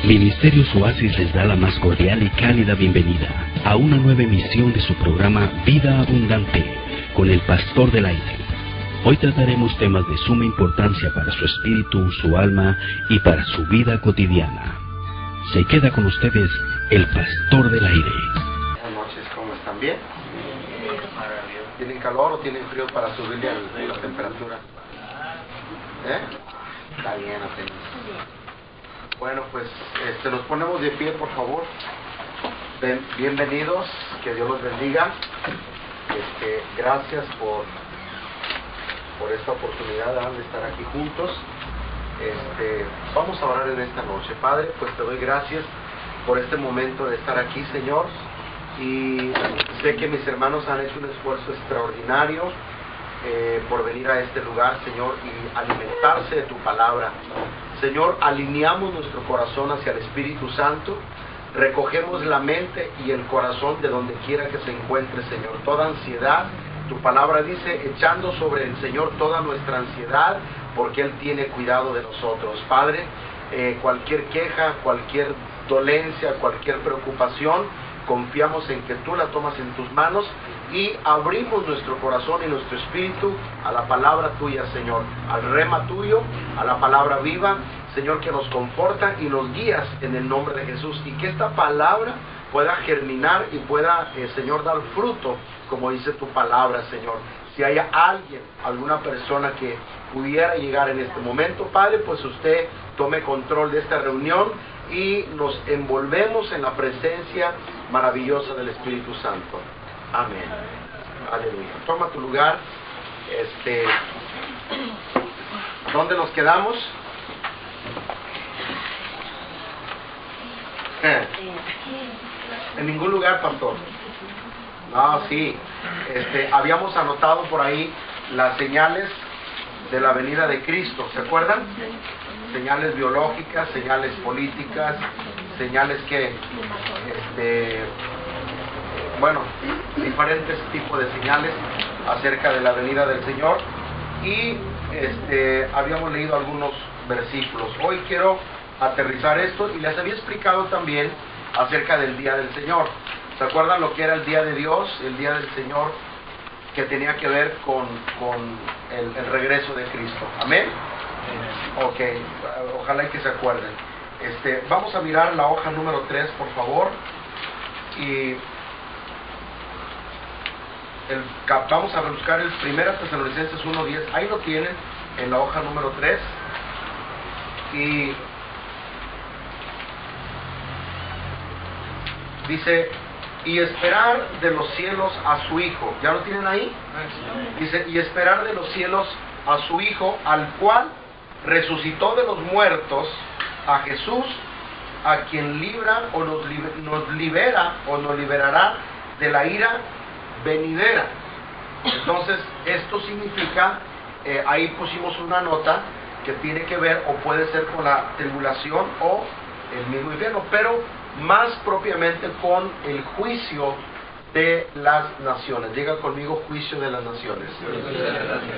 Ministerios Oasis les da la más cordial y cálida bienvenida a una nueva emisión de su programa Vida Abundante con el Pastor del Aire. Hoy trataremos temas de suma importancia para su espíritu, su alma y para su vida cotidiana. Se queda con ustedes el Pastor del Aire. Buenas noches, ¿cómo están? ¿Bien? ¿Tienen calor o tienen frío para subirle la temperatura? Está bien apenas. Bueno, pues nos ponemos de pie, por favor. Bienvenidos, que Dios los bendiga. Gracias por esta oportunidad de estar aquí juntos. Vamos a orar en esta noche. Padre, pues te doy gracias por este momento de estar aquí, Señor. Y sé que mis hermanos han hecho un esfuerzo extraordinario por venir a este lugar, Señor, y alimentarse de tu palabra. Señor, alineamos nuestro corazón hacia el Espíritu Santo, recogemos la mente y el corazón de donde quiera que se encuentre, Señor. Toda ansiedad, tu palabra dice, echando sobre el Señor toda nuestra ansiedad, porque Él tiene cuidado de nosotros. Padre, cualquier queja, cualquier dolencia, cualquier preocupación, confiamos en que tú la tomas en tus manos y abrimos nuestro corazón y nuestro espíritu a la palabra tuya, Señor, al rema tuyo, a la palabra viva, Señor, que nos conforta y nos guías en el nombre de Jesús, y que esta palabra pueda germinar y pueda, Señor, dar fruto, como dice tu palabra, Señor. Si hay alguien, alguna persona que pudiera llegar en este momento, Padre, pues usted tome control de esta reunión y nos envolvemos en la presencia maravillosa del Espíritu Santo. Amén. Aleluya. Toma tu lugar. ¿Dónde nos quedamos? En ningún lugar, pastor. No, sí. Habíamos anotado por ahí las señales de la venida de Cristo, ¿se acuerdan? Señales biológicas, señales políticas, señales que, diferentes tipos de señales acerca de la venida del Señor. Y habíamos leído algunos versículos. Hoy quiero aterrizar esto, y les había explicado también acerca del día del Señor. ¿Se acuerdan lo que era el día de Dios, el día del Señor, que tenía que ver con el regreso de Cristo? Amén. Ok, ojalá y que se acuerden. Vamos a mirar la hoja número 3, por favor. Y vamos a buscar el 1 Tesalonicenses 1:10. Ahí lo tienen, en la hoja número 3. Y dice, y esperar de los cielos a su Hijo. ¿Ya lo tienen ahí? Dice, y esperar de los cielos a su Hijo, al cual resucitó de los muertos, a Jesús, a quien libra o nos libera o nos liberará de la ira venidera. Entonces, esto significa, ahí pusimos una nota que tiene que ver, o puede ser con la tribulación o el mismo infierno, pero más propiamente con el juicio de las naciones. Diga conmigo, juicio de las naciones.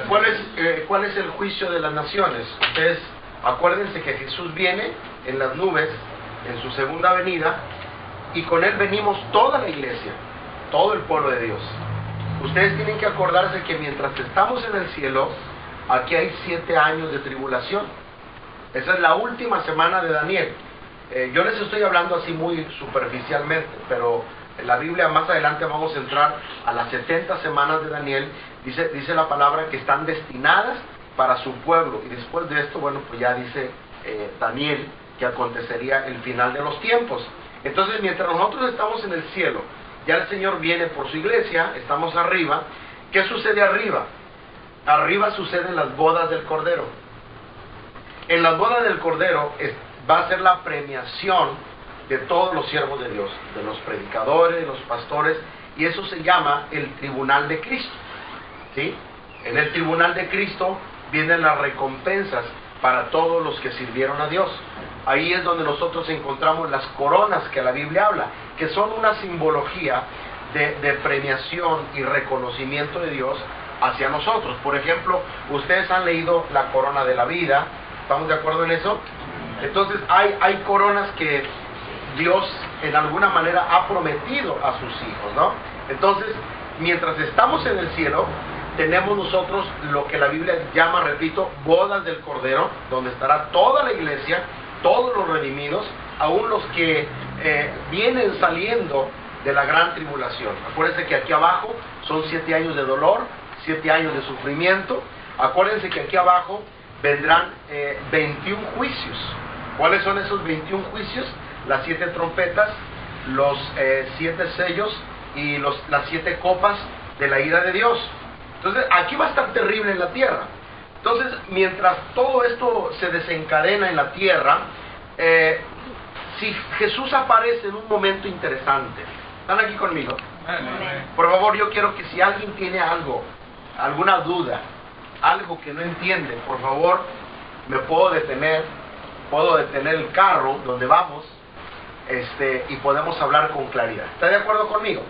¿Cuál es el juicio de las naciones? Ustedes acuérdense que Jesús viene en las nubes en su segunda venida, y con Él venimos toda la iglesia, todo el pueblo de Dios. Ustedes tienen que acordarse que mientras estamos en el cielo, aquí hay 7 años de tribulación. Esa es la última semana de Daniel. Yo les estoy hablando así muy superficialmente, pero en la Biblia más adelante vamos a entrar a las 70 semanas de Daniel. Dice la palabra que están destinadas para su pueblo, y después de esto, bueno, pues ya dice Daniel que acontecería el final de los tiempos. Entonces, mientras nosotros estamos en el cielo, ya el Señor viene por su iglesia, estamos arriba. ¿Qué sucede arriba? Arriba suceden las bodas del Cordero. En las bodas del Cordero va a ser la premiación de todos los siervos de Dios, de los predicadores, de los pastores, y eso se llama el tribunal de Cristo, ¿sí? En el tribunal de Cristo vienen las recompensas para todos los que sirvieron a Dios. Ahí es donde nosotros encontramos las coronas que la Biblia habla, que son una simbología de premiación y reconocimiento de Dios hacia nosotros. Por ejemplo, ustedes han leído la corona de la vida. ¿Estamos de acuerdo en eso? Entonces hay coronas que Dios en alguna manera ha prometido a sus hijos, ¿no? Entonces, mientras estamos en el cielo, tenemos nosotros lo que la Biblia llama, repito, bodas del Cordero, donde estará toda la iglesia, todos los redimidos, aún los que vienen saliendo de la gran tribulación. Acuérdense que aquí abajo son 7 años de dolor, 7 años de sufrimiento. Acuérdense que aquí abajo vendrán 21 juicios. ¿Cuáles son esos 21 juicios? Las 7 trompetas, los 7 sellos y las 7 copas de la ira de Dios. Entonces aquí va a estar terrible en la tierra. Entonces, mientras todo esto se desencadena en la tierra, si Jesús aparece en un momento interesante. ¿Están aquí conmigo? Por favor, yo quiero que si alguien tiene algo, alguna duda, algo que no entiende, por favor, me puedo detener el carro donde vamos, y podemos hablar con claridad. ¿Está de acuerdo conmigo?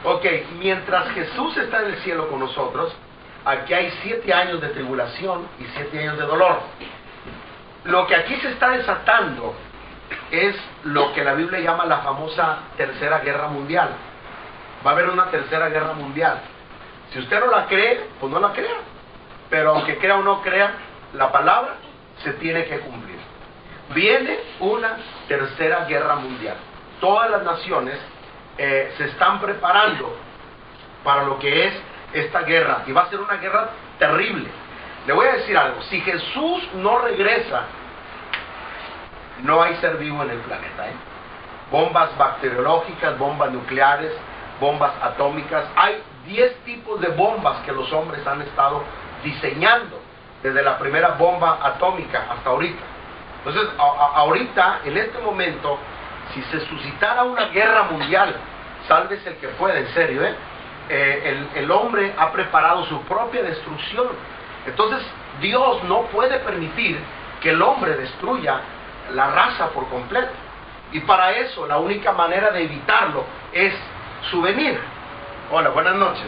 Ok, mientras Jesús está en el cielo con nosotros, aquí hay 7 años de tribulación y 7 años de dolor. Lo que aquí se está desatando es lo que la Biblia llama la famosa Tercera Guerra Mundial. Va a haber una Tercera Guerra Mundial. Si usted no la cree, pues no la crea. Pero aunque crea o no crea, la palabra se tiene que cumplir. Viene una Tercera Guerra Mundial. Todas las naciones se están preparando para lo que es esta guerra. Y va a ser una guerra terrible. Le voy a decir algo. Si Jesús no regresa, no hay ser vivo en el planeta, Bombas bacteriológicas, bombas nucleares, bombas atómicas. Hay 10 tipos de bombas que los hombres han estado diseñando desde la primera bomba atómica hasta ahorita. Entonces, ahorita, en este momento, si se suscitara una guerra mundial, sálvese el que pueda, en serio, el hombre ha preparado su propia destrucción. Entonces, Dios no puede permitir que el hombre destruya la raza por completo. Y para eso, la única manera de evitarlo es su venida. Hola, buenas noches.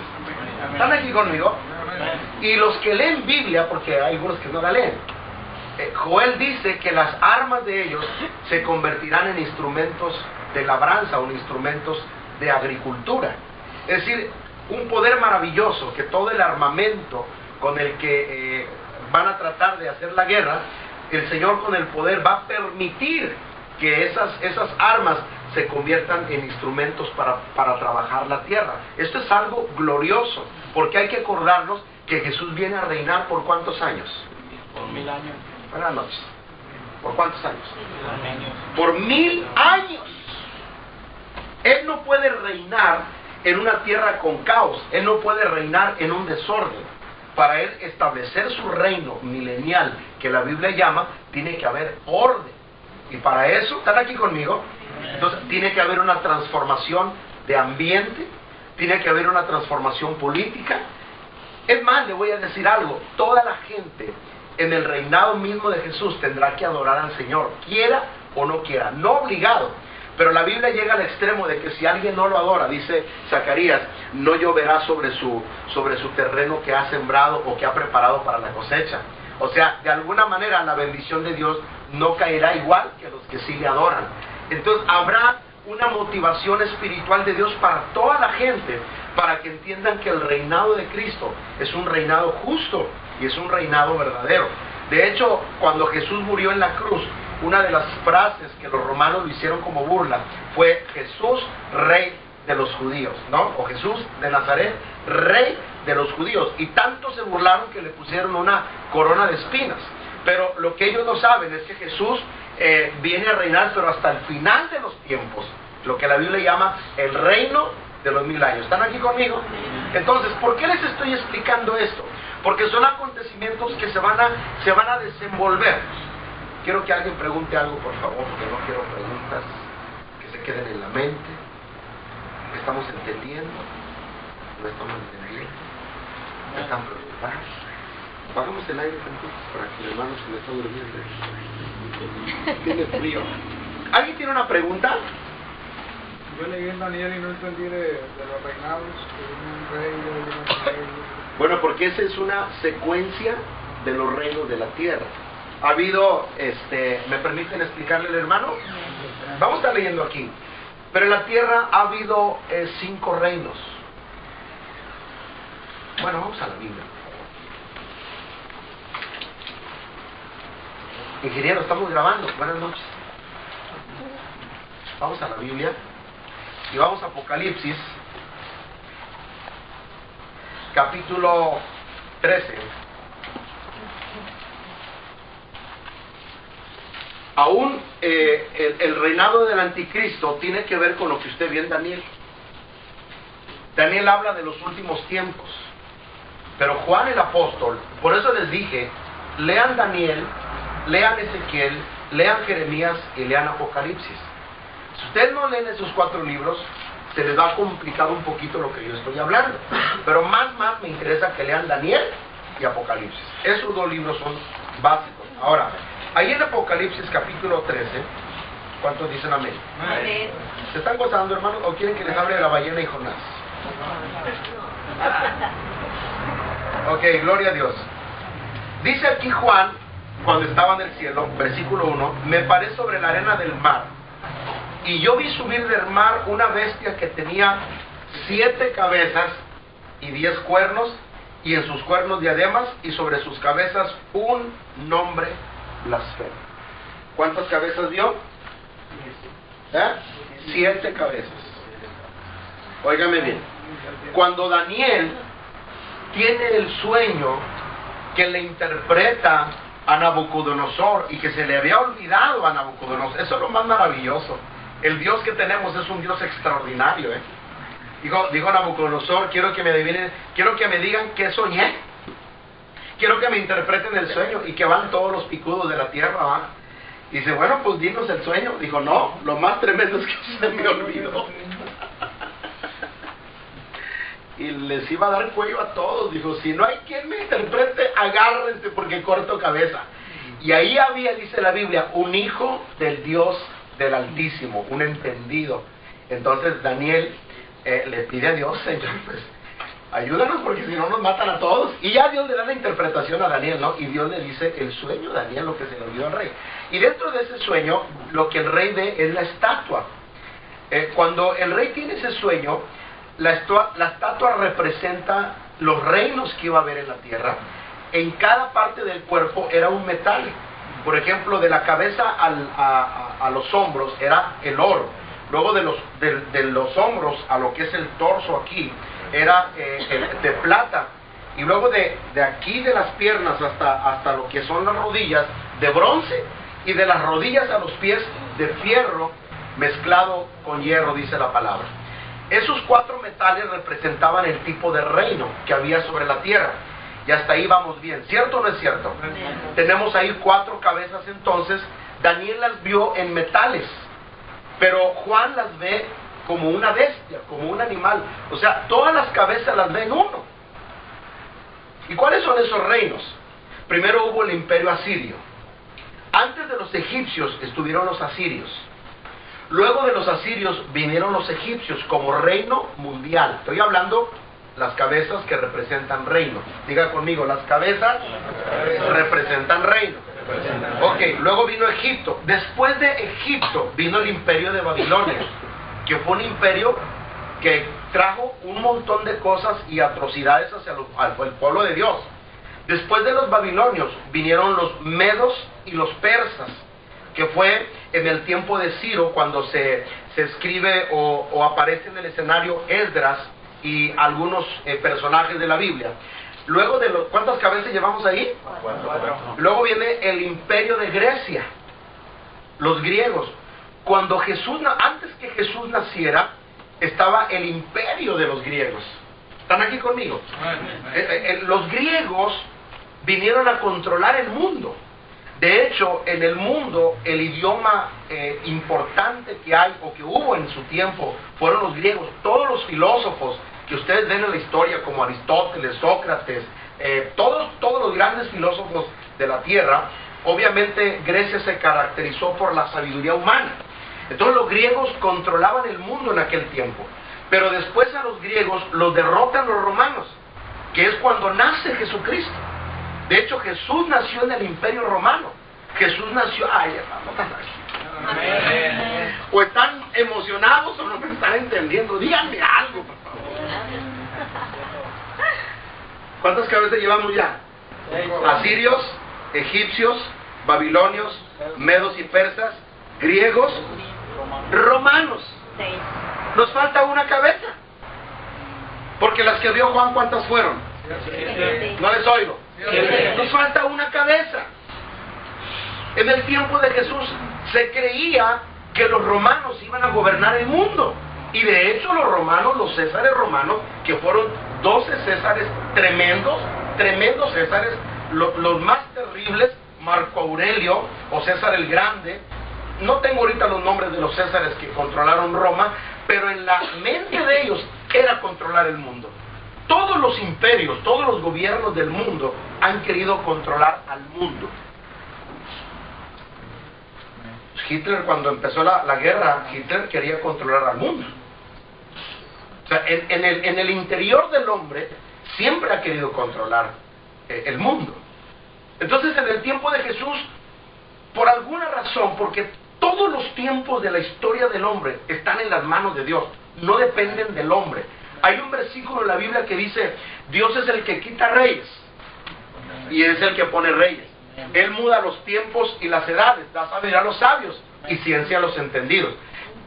¿Están aquí conmigo? Y los que leen Biblia, porque hay algunos que no la leen, Joel dice que las armas de ellos se convertirán en instrumentos de labranza o en instrumentos de agricultura. Es decir, un poder maravilloso, que todo el armamento con el que van a tratar de hacer la guerra, el Señor con el poder va a permitir que esas armas se conviertan en instrumentos para trabajar la tierra. Esto es algo glorioso, porque hay que acordarnos que Jesús viene a reinar por ¿cuántos años? Por 1000 años. Buenas noches. ¿Por cuántos años? 1000 años. Por 1000 años. Él no puede reinar en una tierra con caos. Él no puede reinar en un desorden. Para él establecer su reino milenial, que la Biblia llama, tiene que haber orden. Y para eso, ¿están aquí conmigo? Entonces, tiene que haber una transformación de ambiente, tiene que haber una transformación política. Es más, le voy a decir algo, toda la gente en el reinado mismo de Jesús tendrá que adorar al Señor, quiera o no quiera, no obligado. Pero la Biblia llega al extremo de que si alguien no lo adora, dice Zacarías, no lloverá sobre su terreno que ha sembrado o que ha preparado para la cosecha. O sea, de alguna manera la bendición de Dios no caerá igual que los que sí le adoran. Entonces habrá una motivación espiritual de Dios para toda la gente, para que entiendan que el reinado de Cristo es un reinado justo y es un reinado verdadero. De hecho, cuando Jesús murió en la cruz, una de las frases que los romanos lo hicieron como burla fue Jesús, rey de los judíos, ¿no? O Jesús de Nazaret, rey de los judíos. Y tanto se burlaron que le pusieron una corona de espinas. Pero lo que ellos no saben es que Jesús viene a reinar, pero hasta el final de los tiempos, lo que la Biblia llama el reino de los 1000 años. ¿Están aquí conmigo? Entonces, ¿por qué les estoy explicando esto? Porque son acontecimientos que se van a desenvolver. Quiero que alguien pregunte algo, por favor, porque no quiero preguntas que se queden en la mente. ¿Estamos entendiendo? ¿No estamos entendiendo? ¿Están preocupados? Apagamos el aire tantito para que el hermano se me está durmiendo. Tiene frío. ¿Alguien tiene una pregunta? Yo leí en Daniel y no entendí de los reinados, de un rey, de un rey. Bueno, porque esa es una secuencia de los reinos de la tierra. ha habido, ¿me permiten explicarle al hermano? Vamos a estar leyendo aquí. Pero en la tierra ha habido 5 reinos. Bueno, vamos a la Biblia. Ingeniero, estamos grabando. Buenas noches. Vamos a la Biblia y vamos a Apocalipsis, capítulo 13. Aún el reinado del anticristo tiene que ver con lo que usted vio en Daniel. Daniel habla de los últimos tiempos, pero Juan el apóstol, por eso les dije, lean Daniel, lean Ezequiel, lean Jeremías y lean Apocalipsis. Si ustedes no leen esos 4 libros, se les va a complicar un poquito lo que yo estoy hablando, pero más me interesa que lean Daniel y Apocalipsis. Esos 2 libros son básicos. Ahora, ahí en Apocalipsis capítulo 13, ¿cuántos dicen amén? Amén. ¿Se están gozando, hermanos, o quieren que les hable de la ballena y Jonás? Ok, gloria a Dios. Dice aquí Juan, cuando estaba en el cielo, versículo 1, me paré sobre la arena del mar, y yo vi subir del mar una bestia que tenía 7 cabezas y 10 cuernos, y en sus cuernos diademas, y sobre sus cabezas un nombre blasfemo. ¿Cuántas cabezas vio? 7 cabezas. Óigame bien. Cuando Daniel tiene el sueño que le interpreta a Nabucodonosor y que se le había olvidado a Nabucodonosor, eso es lo más maravilloso. El Dios que tenemos es un Dios extraordinario, Dijo Nabucodonosor, quiero que me adivinen, quiero que me digan qué soñé, quiero que me interpreten el sueño, y que van todos los picudos de la tierra, ¿va? Dice, bueno, pues dinos el sueño. Dijo, no, lo más tremendo es que se me olvidó. Y les iba a dar cuello a todos. Dijo, si no hay quien me interprete, agárrense porque corto cabeza. Y ahí había, dice la Biblia, un hijo del Dios del Altísimo, un entendido. Entonces Daniel le pide a Dios, Señor, pues ayúdanos porque si no nos matan a todos. Y ya Dios le da la interpretación a Daniel, ¿no? Y Dios le dice el sueño de Daniel, lo que se le olvidó al rey. Y dentro de ese sueño, lo que el rey ve es la estatua. Cuando el rey tiene ese sueño, la estatua representa los reinos que iba a haber en la tierra. En cada parte del cuerpo era un metal. Por ejemplo, de la cabeza a los hombros era el oro. Luego de los hombros a lo que es el torso aquí era de plata. Y luego de aquí de las piernas hasta lo que son las rodillas, de bronce. Y de las rodillas a los pies, de fierro mezclado con hierro, dice la palabra. Esos 4 metales representaban el tipo de reino que había sobre la tierra. Y hasta ahí vamos bien, ¿cierto o no es cierto? Tenemos ahí 4 cabezas entonces. Daniel las vio en metales, pero Juan las ve como una bestia, como un animal. O sea, todas las cabezas las ve en uno. ¿Y cuáles son esos reinos? Primero hubo el imperio asirio. Antes de los egipcios estuvieron los asirios. Luego de los asirios vinieron los egipcios como reino mundial. Estoy hablando las cabezas que representan reino. Diga conmigo, las cabezas representan reino. Ok, luego vino Egipto. Después de Egipto vino el imperio de Babilonia, que fue un imperio que trajo un montón de cosas y atrocidades hacia el pueblo de Dios. Después de los babilonios vinieron los medos y los persas, que fue en el tiempo de Ciro cuando se escribe o aparece en el escenario Esdras y algunos personajes de la Biblia. Luego de ¿cuántas cabezas llevamos ahí? 4. Luego viene el imperio de Grecia, los griegos. Cuando antes que Jesús naciera, estaba el imperio de los griegos. ¿Están aquí conmigo? Los griegos vinieron a controlar el mundo. De hecho, en el mundo, el idioma importante que hay o que hubo en su tiempo fueron los griegos. Todos los filósofos que ustedes ven en la historia, como Aristóteles, Sócrates, todos los grandes filósofos de la tierra, obviamente Grecia se caracterizó por la sabiduría humana. Entonces los griegos controlaban el mundo en aquel tiempo. Pero después a los griegos los derrotan los romanos, que es cuando nace Jesucristo. De hecho, Jesús nació en el imperio romano. Jesús nació. Ay, vamos a... O están emocionados o no me están entendiendo. Díganme algo, por favor. ¿Cuántas cabezas llevamos ya? Asirios, egipcios, babilonios, medos y persas, griegos, romanos. Nos falta una cabeza. Porque las que vio Juan, ¿cuántas fueron? No les oigo. Nos falta una cabeza. En el tiempo de Jesús se creía que los romanos iban a gobernar el mundo. Y de hecho los romanos, los césares romanos, que fueron 12 césares tremendos césares, los más terribles, Marco Aurelio o César el Grande. No tengo ahorita los nombres de los césares que controlaron Roma, pero en la mente de ellos era controlar el mundo. Todos los imperios, todos los gobiernos del mundo han querido controlar al mundo. Hitler, cuando empezó la guerra, Hitler quería controlar al mundo. O sea, en el interior del hombre siempre ha querido controlar el mundo. Entonces, en el tiempo de Jesús, por alguna razón, porque todos los tiempos de la historia del hombre están en las manos de Dios, no dependen del hombre. Hay un versículo en la Biblia que dice: Dios es el que quita reyes y es el que pone reyes. Él muda los tiempos y las edades, da sabiduría a los sabios y ciencia a los entendidos.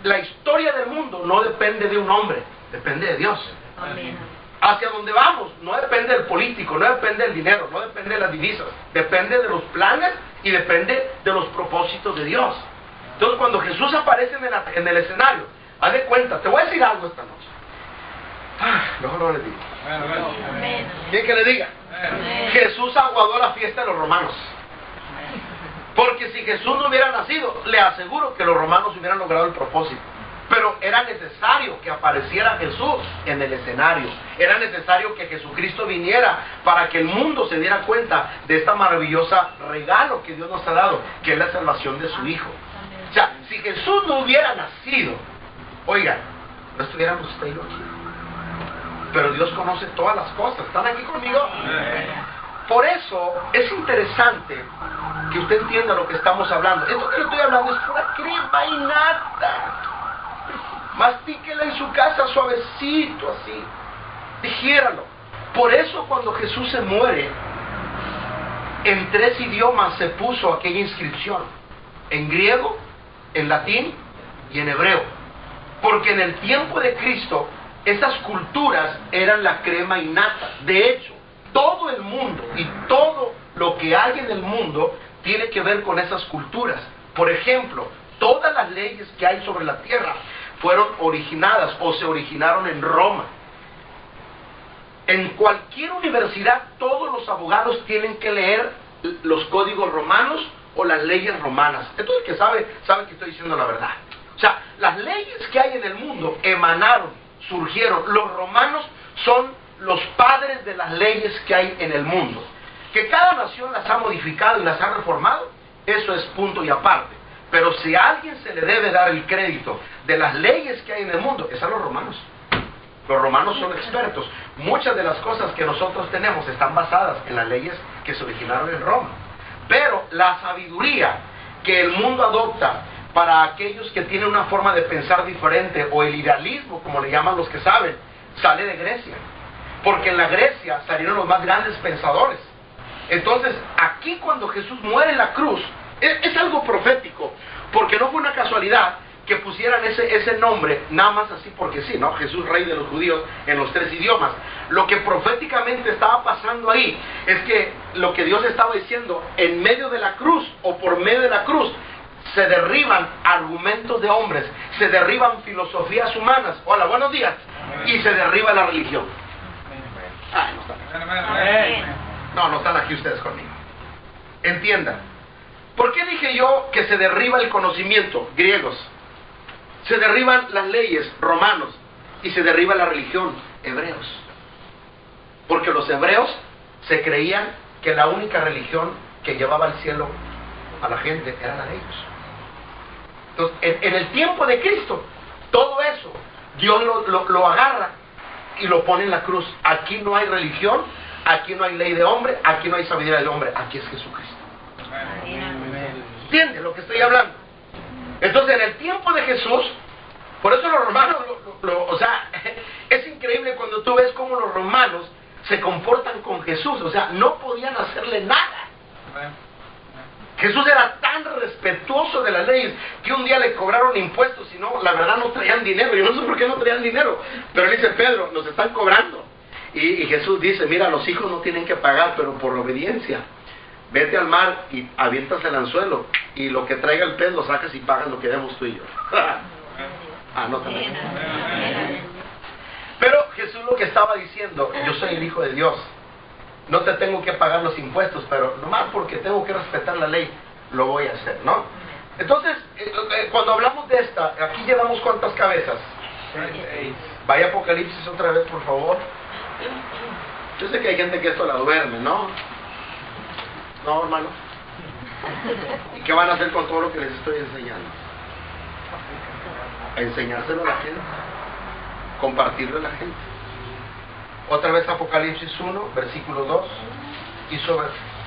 La historia del mundo no depende de un hombre, depende de Dios. Amén. Hacia donde vamos no depende del político, no depende del dinero, no depende de las divisas, depende de los planes y depende de los propósitos de Dios. Entonces, cuando Jesús aparece en el escenario, haz de cuenta, te voy a decir algo esta noche. Mejor no le digo. Amén. ¿Quién que le diga? Amén. Jesús aguadó la fiesta de los romanos. Porque si Jesús no hubiera nacido, le aseguro que los romanos hubieran logrado el propósito. Pero era necesario que apareciera Jesús en el escenario. Era necesario que Jesucristo viniera para que el mundo se diera cuenta de esta maravillosa regalo que Dios nos ha dado, que es la salvación de su Hijo. O sea, si Jesús no hubiera nacido, oigan, no estuviéramos usted y yo aquí. Pero Dios conoce todas las cosas. ¿Están aquí conmigo? Por eso es interesante que usted entienda lo que estamos hablando. Esto que le estoy hablando es pura crema y nata. Mastíquela en su casa suavecito así. Digiéralo. Por eso cuando Jesús se muere, en 3 idiomas se puso aquella inscripción. En griego, en latín y en hebreo. Porque en el tiempo de Cristo, esas culturas eran la crema y nata. De hecho, todo el mundo y todo lo que hay en el mundo tiene que ver con esas culturas. Por ejemplo, todas las leyes que hay sobre la tierra fueron originadas o se originaron en Roma. En cualquier universidad, todos los abogados tienen que leer los códigos romanos o las leyes romanas. Entonces, el que sabe que estoy diciendo la verdad. O sea, las leyes que hay en el mundo emanaron, surgieron. Los romanos son los padres de las leyes que hay en el mundo. Que cada nación las ha modificado y las ha reformado, eso es punto y aparte. Pero si a alguien se le debe dar el crédito de las leyes que hay en el mundo, es a los romanos. Los romanos son expertos. Muchas de las cosas que nosotros tenemos están basadas en las leyes que se originaron en Roma. Pero la sabiduría que el mundo adopta para aquellos que tienen una forma de pensar diferente, o el idealismo, como le llaman los que saben, sale de Grecia. Porque en la Grecia salieron los más grandes pensadores. Entonces, aquí cuando Jesús muere en la cruz, es algo profético, porque no fue una casualidad que pusieran ese nombre, nada más así porque sí, ¿no? Jesús, Rey de los Judíos, en los 3 idiomas. Lo que proféticamente estaba pasando ahí es que lo que Dios estaba diciendo, en medio de la cruz o por medio de la cruz, se derriban argumentos de hombres, se derriban filosofías humanas. Hola, buenos días. Y se derriba la religión. Ay, no están. No están aquí ustedes conmigo. Entiendan. ¿Por qué dije yo que se derriba el conocimiento? Griegos. Se derriban las leyes, romanos. Y se derriba la religión, hebreos. Porque los hebreos se creían que la única religión que llevaba al cielo a la gente era la de ellos. Entonces, en el tiempo de Cristo, todo eso, Dios lo agarra y lo pone en la cruz. Aquí no hay religión, aquí no hay ley de hombre, aquí no hay sabiduría del hombre, aquí es Jesucristo. Amén. ¿Entiendes lo que estoy hablando? Entonces, en el tiempo de Jesús, por eso los romanos, o sea, es increíble cuando tú ves cómo los romanos se comportan con Jesús. O sea, no podían hacerle nada. Jesús era tan respetuoso de las leyes que un día le cobraron impuestos y no, la verdad no traían dinero. Yo no sé por qué no traían dinero, pero él dice: Pedro, nos están cobrando. Y Jesús dice: mira, los hijos no tienen que pagar, pero por obediencia, vete al mar y avientas el anzuelo, y lo que traiga el pez lo sacas y pagas lo que demos tú y yo. No también. Pero Jesús lo que estaba diciendo: yo soy el Hijo de Dios, no te tengo que pagar los impuestos, pero nomás porque tengo que respetar la ley, lo voy a hacer, ¿no? Entonces, cuando hablamos de esta, aquí llevamos ¿cuántas cabezas? Vaya Apocalipsis otra vez, por favor. Yo sé que hay gente que esto la duerme, ¿no? No, hermano. ¿Y qué van a hacer con todo lo que les estoy enseñando? Enseñárselo a la gente, compartirlo a la gente. Otra vez Apocalipsis 1, versículo 2.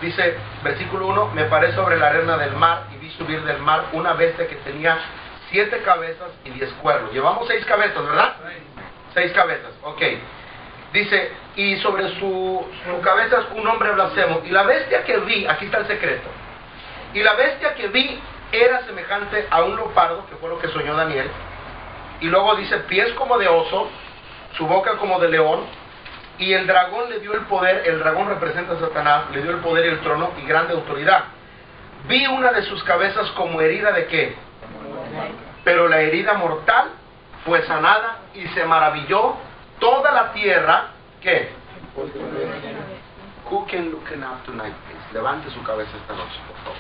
Dice, versículo 1: me paré sobre la arena del mar y vi subir del mar una bestia que tenía 7 cabezas y 10 cuernos. Llevamos 6 cabezas, ¿verdad? 6 cabezas, ok. Dice, y sobre su cabeza un hombre blasfemo. Y la bestia que vi, aquí está el secreto. Y la bestia que vi era semejante a un leopardo, que fue lo que soñó Daniel. Y luego dice, pies como de oso, su boca como de león. Y el dragón le dio el poder, el dragón representa a Satanás, le dio el poder y el trono y grande autoridad. Vi una de sus cabezas como herida de ¿qué? Pero la herida mortal fue sanada y se maravilló toda la tierra. ¿Qué? Who can look up tonight, please? Levante su cabeza esta noche, por favor.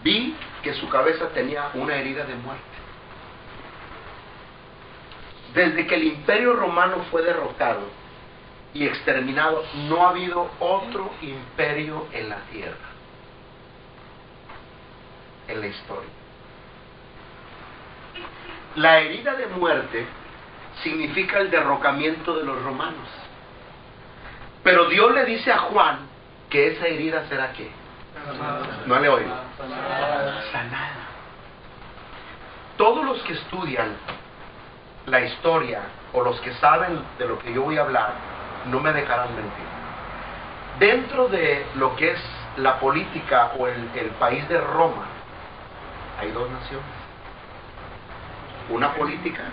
Vi que su cabeza tenía una herida de muerte. Desde que el Imperio Romano fue derrotado y exterminado, no ha habido otro imperio en la tierra, en la historia. La herida de muerte significa el derrocamiento de los romanos. Pero Dios le dice a Juan que esa herida será ¿qué? No le oigo. Sanada. Todos los que estudian la historia o los que saben de lo que yo voy a hablar no me dejarán mentir. Dentro de lo que es la política o el país de Roma hay 2 naciones, una política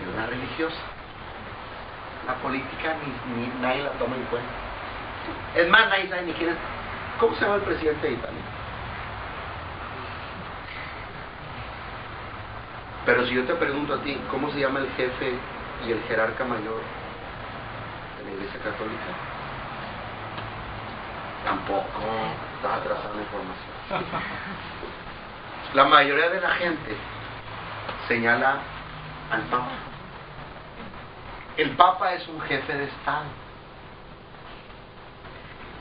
y una religiosa. La política ni nadie la toma en cuenta. Es más, nadie sabe ni quién es. ¿Cómo se llama el presidente de Italia? Pero si yo te pregunto a ti, ¿cómo se llama el jefe y el jerarca mayor de la Iglesia Católica? Tampoco. Estás atrasado en la información. La mayoría de la gente señala al Papa. El Papa es un jefe de Estado.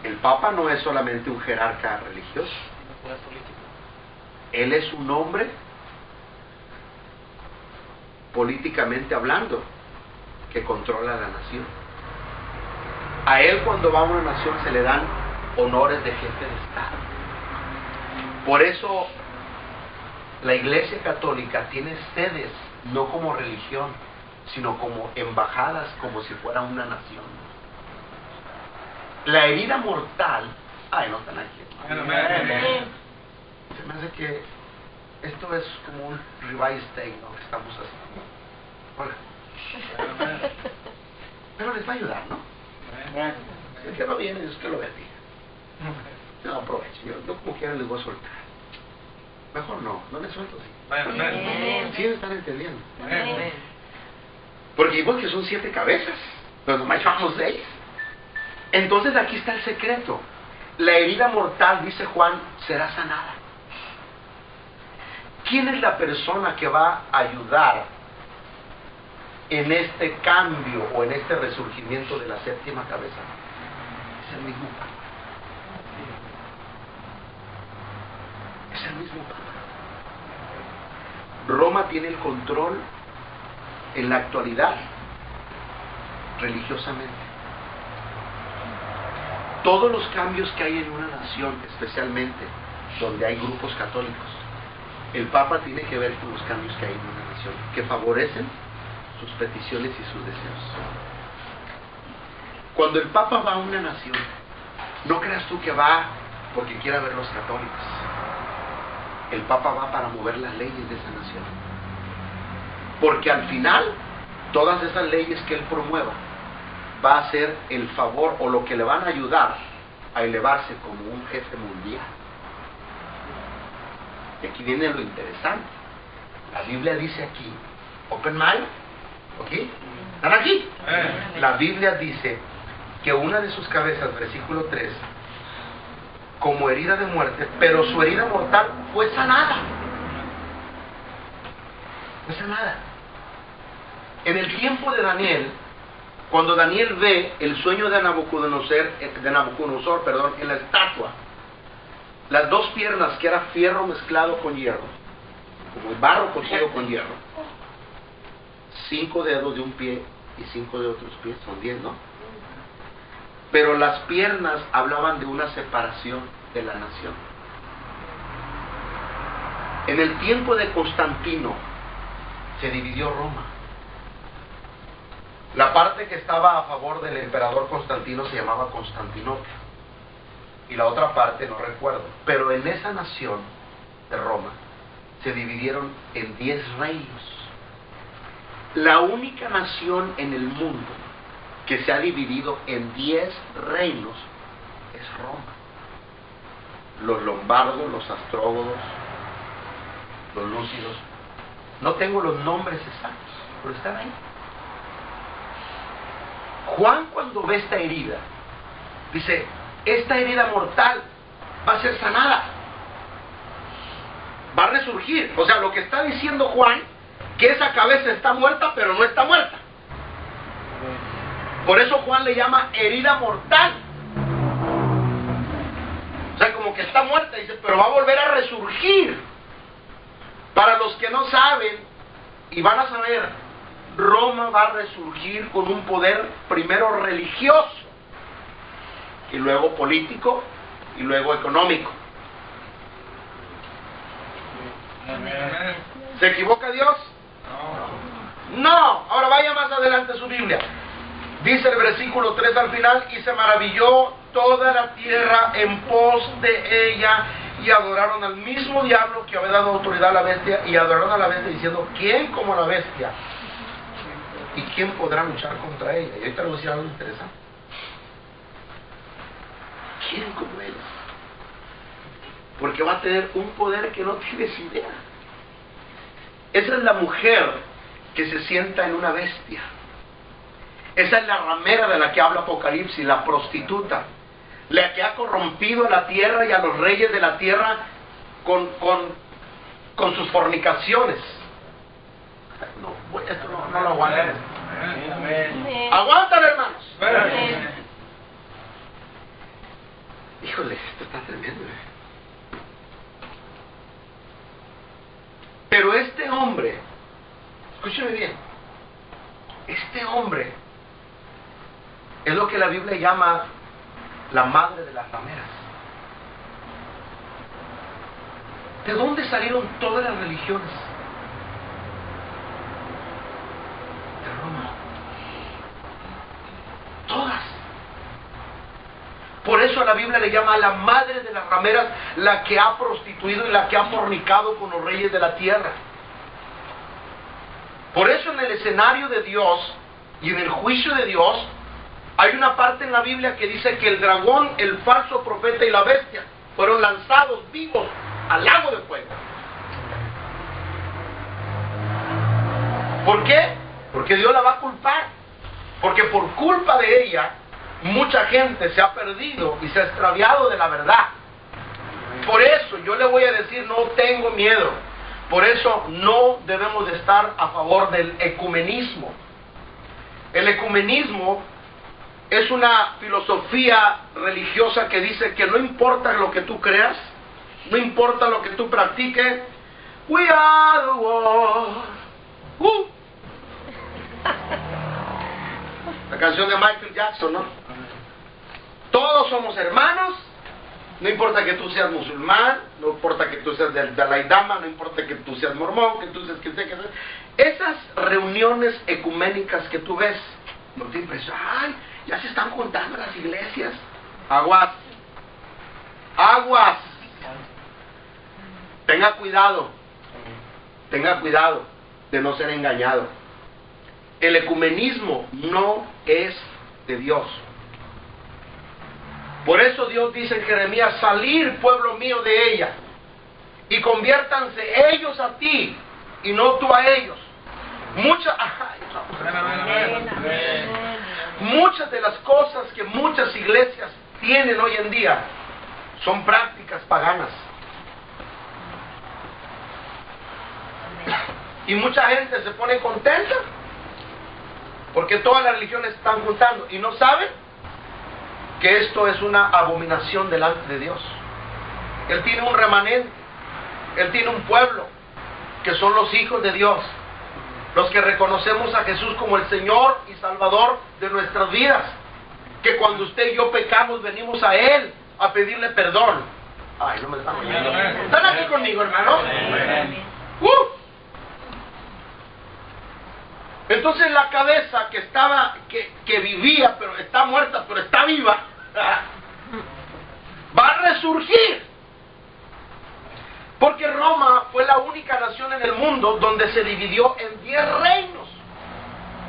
El Papa no es solamente un jerarca religioso. Él es un hombre, políticamente hablando, que controla la nación. A él, cuando va a una nación, se le dan honores de jefe de Estado. Por eso la Iglesia Católica tiene sedes no como religión, sino como embajadas, como si fuera una nación. La herida mortal, no están aquí. Se me hace que esto es como un ribeye steak, ¿no? Estamos así. Hola. Pero les va a ayudar, ¿no? Si el que no viene, Dios que lo bendiga. No, aprovechen. Yo como quiera les voy a soltar. Mejor no les suelto así. ¿Sí me están entendiendo? Porque igual que son 7 cabezas, pero nomás llevamos 6. Entonces aquí está el secreto. La herida mortal, dice Juan, será sanada. ¿Quién es la persona que va a ayudar en este cambio o en este resurgimiento de la 7ª cabeza? Es el mismo Papa. Es el mismo Papa. Roma tiene el control en la actualidad religiosamente. todos los cambios que hay en una nación, especialmente donde hay grupos católicos, el Papa tiene que ver con los cambios que hay en una nación, que favorecen sus peticiones y sus deseos. Cuando el Papa va a una nación, no creas tú que va porque quiera ver los católicos. El Papa va para mover las leyes de esa nación. Porque al final, todas esas leyes que él promueva, va a ser el favor o lo que le van a ayudar a elevarse como un jefe mundial. Y aquí viene lo interesante. La Biblia dice aquí, open mind, ¿ok? ¿Están aquí? La Biblia dice que una de sus cabezas, versículo 3, como herida de muerte, pero su herida mortal fue sanada. Fue sanada. En el tiempo de Daniel, cuando Daniel ve el sueño de Nabucodonosor, en la estatua, las dos piernas que era fierro mezclado con hierro, como el barro cocido con hierro, 5 dedos de un pie y 5 de otros pies, son 10, ¿no? Pero las piernas hablaban de una separación de la nación. En el tiempo de Constantino se dividió Roma. La parte que estaba a favor del emperador Constantino se llamaba Constantinopla. Y la otra parte no recuerdo. Pero en esa nación de Roma se dividieron en 10 reinos. La única nación en el mundo que se ha dividido en 10 reinos es Roma. Los lombardos, los astrógodos, los lúcidos. No tengo los nombres exactos, pero están ahí. Juan, cuando ve esta herida, dice, esta herida mortal va a ser sanada, va a resurgir. O sea, lo que está diciendo Juan, que esa cabeza está muerta, pero no está muerta. Por eso Juan le llama herida mortal. O sea, como que está muerta, dice, pero va a volver a resurgir. Para los que no saben, y van a saber, Roma va a resurgir con un poder primero religioso, y luego político, y luego económico. ¿Se equivoca Dios? No. Ahora vaya más adelante a su Biblia. Dice el versículo 3 al final, y se maravilló toda la tierra en pos de ella, y adoraron al mismo diablo que había dado autoridad a la bestia, y adoraron a la bestia diciendo, ¿quién como la bestia? ¿Y quién podrá luchar contra ella? Y ahorita le voy a decir algo interesante. ¿Quién como él? Porque va a tener un poder que no tienes idea. Esa es la mujer que se sienta en una bestia. Esa es la ramera de la que habla Apocalipsis, la prostituta, la que ha corrompido a la tierra y a los reyes de la tierra con sus fornicaciones. No, esto no lo aguantan. ¿Aguantan, hermanos? Híjole, esto está tremendo. Pero este hombre, escúchame bien, este hombre es lo que la Biblia llama la madre de las rameras. ¿De dónde salieron todas las religiones? De Roma. Todas. Por eso a la Biblia le llama a la madre de las rameras, la que ha prostituido y la que ha fornicado con los reyes de la tierra. Por eso en el escenario de Dios y en el juicio de Dios, hay una parte en la Biblia que dice que el dragón, el falso profeta y la bestia fueron lanzados vivos al lago de fuego. ¿Por qué? Porque Dios la va a culpar. Porque por culpa de ella, mucha gente se ha perdido y se ha extraviado de la verdad. Por eso yo le voy a decir, no tengo miedo. Por eso no debemos de estar a favor del ecumenismo. El ecumenismo es una filosofía religiosa que dice que no importa lo que tú creas, no importa lo que tú practiques, we are the world. La canción de Michael Jackson, ¿no? Todos somos hermanos. No importa que tú seas musulmán, no importa que tú seas del Dalai Lama, no importa que tú seas mormón, que tú seas quien sea, que seas. Esas reuniones ecuménicas que tú ves, no te impresionan. ¡Ay! Ya se están juntando las iglesias. Aguas. Aguas. Tenga cuidado. Tenga cuidado de no ser engañado. El ecumenismo no es de Dios. Por eso Dios dice en Jeremías: salir, pueblo mío, de ella, y conviértanse ellos a ti y no tú a ellos. Muchas de las cosas que muchas iglesias tienen hoy en día son prácticas paganas. Y mucha gente se pone contenta porque todas las religiones están juntando y no saben que esto es una abominación delante de Dios. Él tiene un remanente, Él tiene un pueblo que son los hijos de Dios, los que reconocemos a Jesús como el Señor y Salvador de nuestras vidas, que cuando usted y yo pecamos venimos a Él a pedirle perdón. Ay, no me están oyendo. ¿Están aquí conmigo, hermanos? Entonces la cabeza que estaba, que vivía, pero está muerta, pero está viva, va a resurgir. Porque Roma fue la única nación en el mundo donde se dividió en 10 reinos,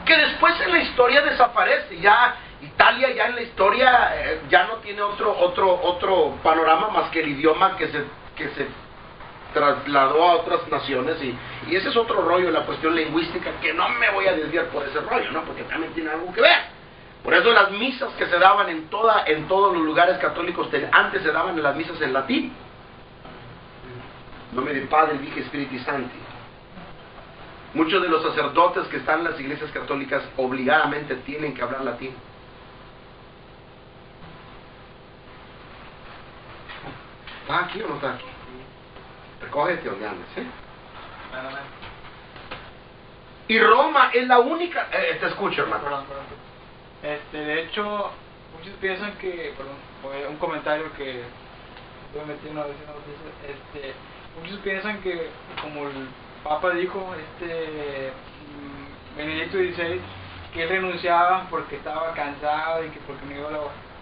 que después en la historia desaparece. Ya Italia ya en la historia ya no tiene otro panorama más que el idioma que se trasladó a otras naciones, y ese es otro rollo, la cuestión lingüística, que no me voy a desviar por ese rollo, ¿no? Porque también tiene algo que ver. Por eso las misas que se daban en todos los lugares católicos, antes se daban las misas en latín. Nombre del Padre, el Hijo y Espíritu Santo. Muchos de los sacerdotes que están en las iglesias católicas obligadamente tienen que hablar latín. ¿Está aquí o no está aquí? Recógete donde andes, ¿eh? Y Roma es la única... te escucho, hermano. Perdón. De hecho, muchos piensan que... un comentario que estoy metiendo a veces en noticias, muchos piensan que, como el Papa dijo, Benedicto XVI, que él renunciaba porque estaba cansado y que porque no iba a la...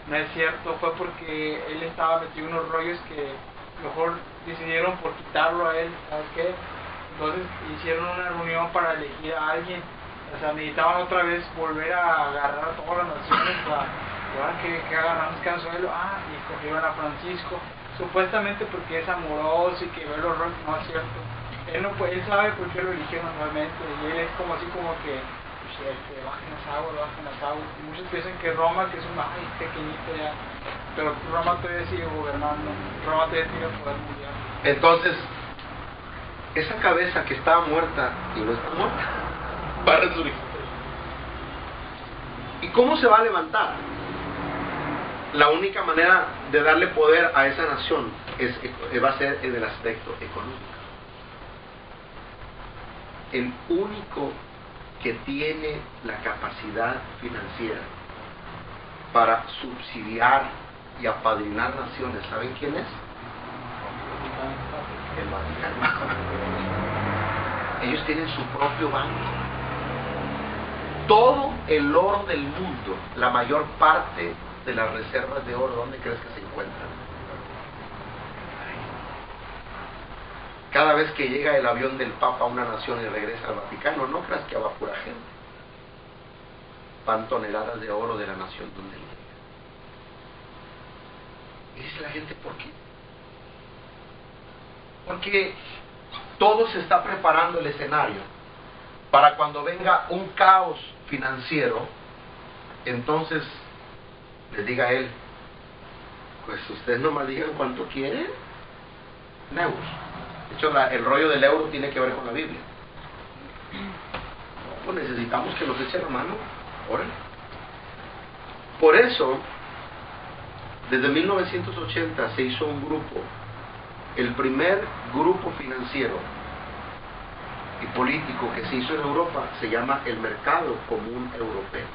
No es cierto, fue porque él estaba metido en unos rollos que mejor decidieron por quitarlo a él, ¿sabes qué? Entonces hicieron una reunión para elegir a alguien. O sea, necesitaban otra vez volver a agarrar a todas las naciones para que agarramos Consuelo. Y escogieron a Francisco, supuestamente porque es amoroso y que ve los roles. No es cierto. Él sabe por qué lo eligieron realmente, y él es como así como que bajen las aguas. Y muchos piensan que Roma, que es un pequeñito ya, pero Roma todavía sigue gobernando, Roma todavía tiene poder mundial. Entonces, esa cabeza que estaba muerta y no está muerta, va a resurgir. ¿Y cómo se va a levantar? La única manera de darle poder a esa nación va a ser en el aspecto económico. El único que tiene la capacidad financiera para subsidiar y apadrinar naciones, ¿saben quién es? El Vaticano. Ellos tienen su propio banco. Todo el oro del mundo, la mayor parte de las reservas de oro, ¿dónde crees que se encuentran? Cada vez que llega el avión del Papa a una nación y regresa al Vaticano, no creas que va pura gente. Van toneladas de oro de la nación donde llega. Y dice la gente, ¿por qué? Porque todo se está preparando el escenario para cuando venga un caos financiero, entonces les diga a él, pues ustedes nomás digan cuánto quieren, euros. De hecho, el rollo del euro tiene que ver con la Biblia. Pues necesitamos que nos eche la mano. Órale. Por eso, desde 1980 se hizo un grupo, el primer grupo financiero y político que se hizo en Europa, se llama el Mercado Común Europeo.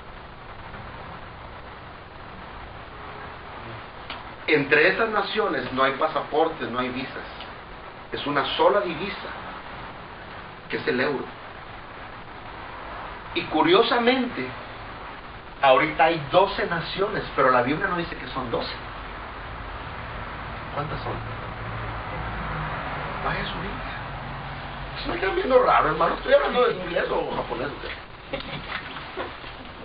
Entre esas naciones no hay pasaportes, no hay visas. Es una sola divisa, que es el euro. Y curiosamente, ahorita hay 12 naciones, pero la Biblia no dice que son 12. ¿Cuántas son? Vaya su Biblia. Se me quedan viendo raro, hermano. Estoy hablando de inglés o japonés.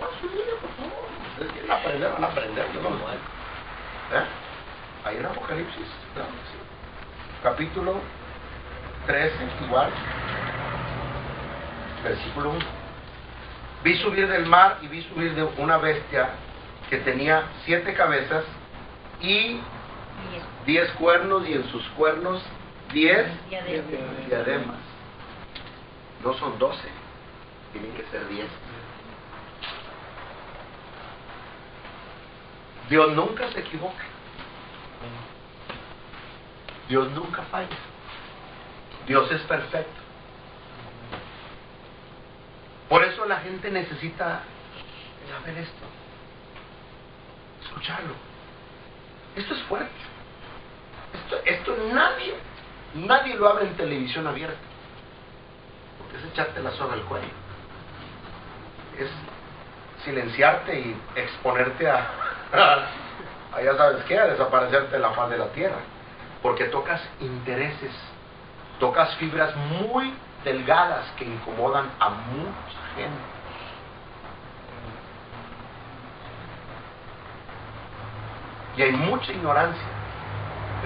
Vaya su Biblia, por favor. Ustedes quieren aprender, van a aprender. Yo no lo hago. Ahí en Apocalipsis, claro, sí. Capítulo 13, igual. Versículo 1. Vi subir del mar y vi subir de una bestia que tenía 7 cabezas y 10 cuernos, y en sus cuernos 10 diademas. No son 12, tienen que ser 10. Dios nunca se equivoca. Dios nunca falla. Dios es perfecto. Por eso la gente necesita saber esto, escucharlo. Esto es fuerte. Esto nadie lo habla en televisión abierta, porque es echarte la soga al cuello. Es silenciarte y exponerte a ya sabes qué, a desaparecerte de la faz de la tierra, porque tocas intereses, tocas fibras muy delgadas que incomodan a mucha gente. Y hay mucha ignorancia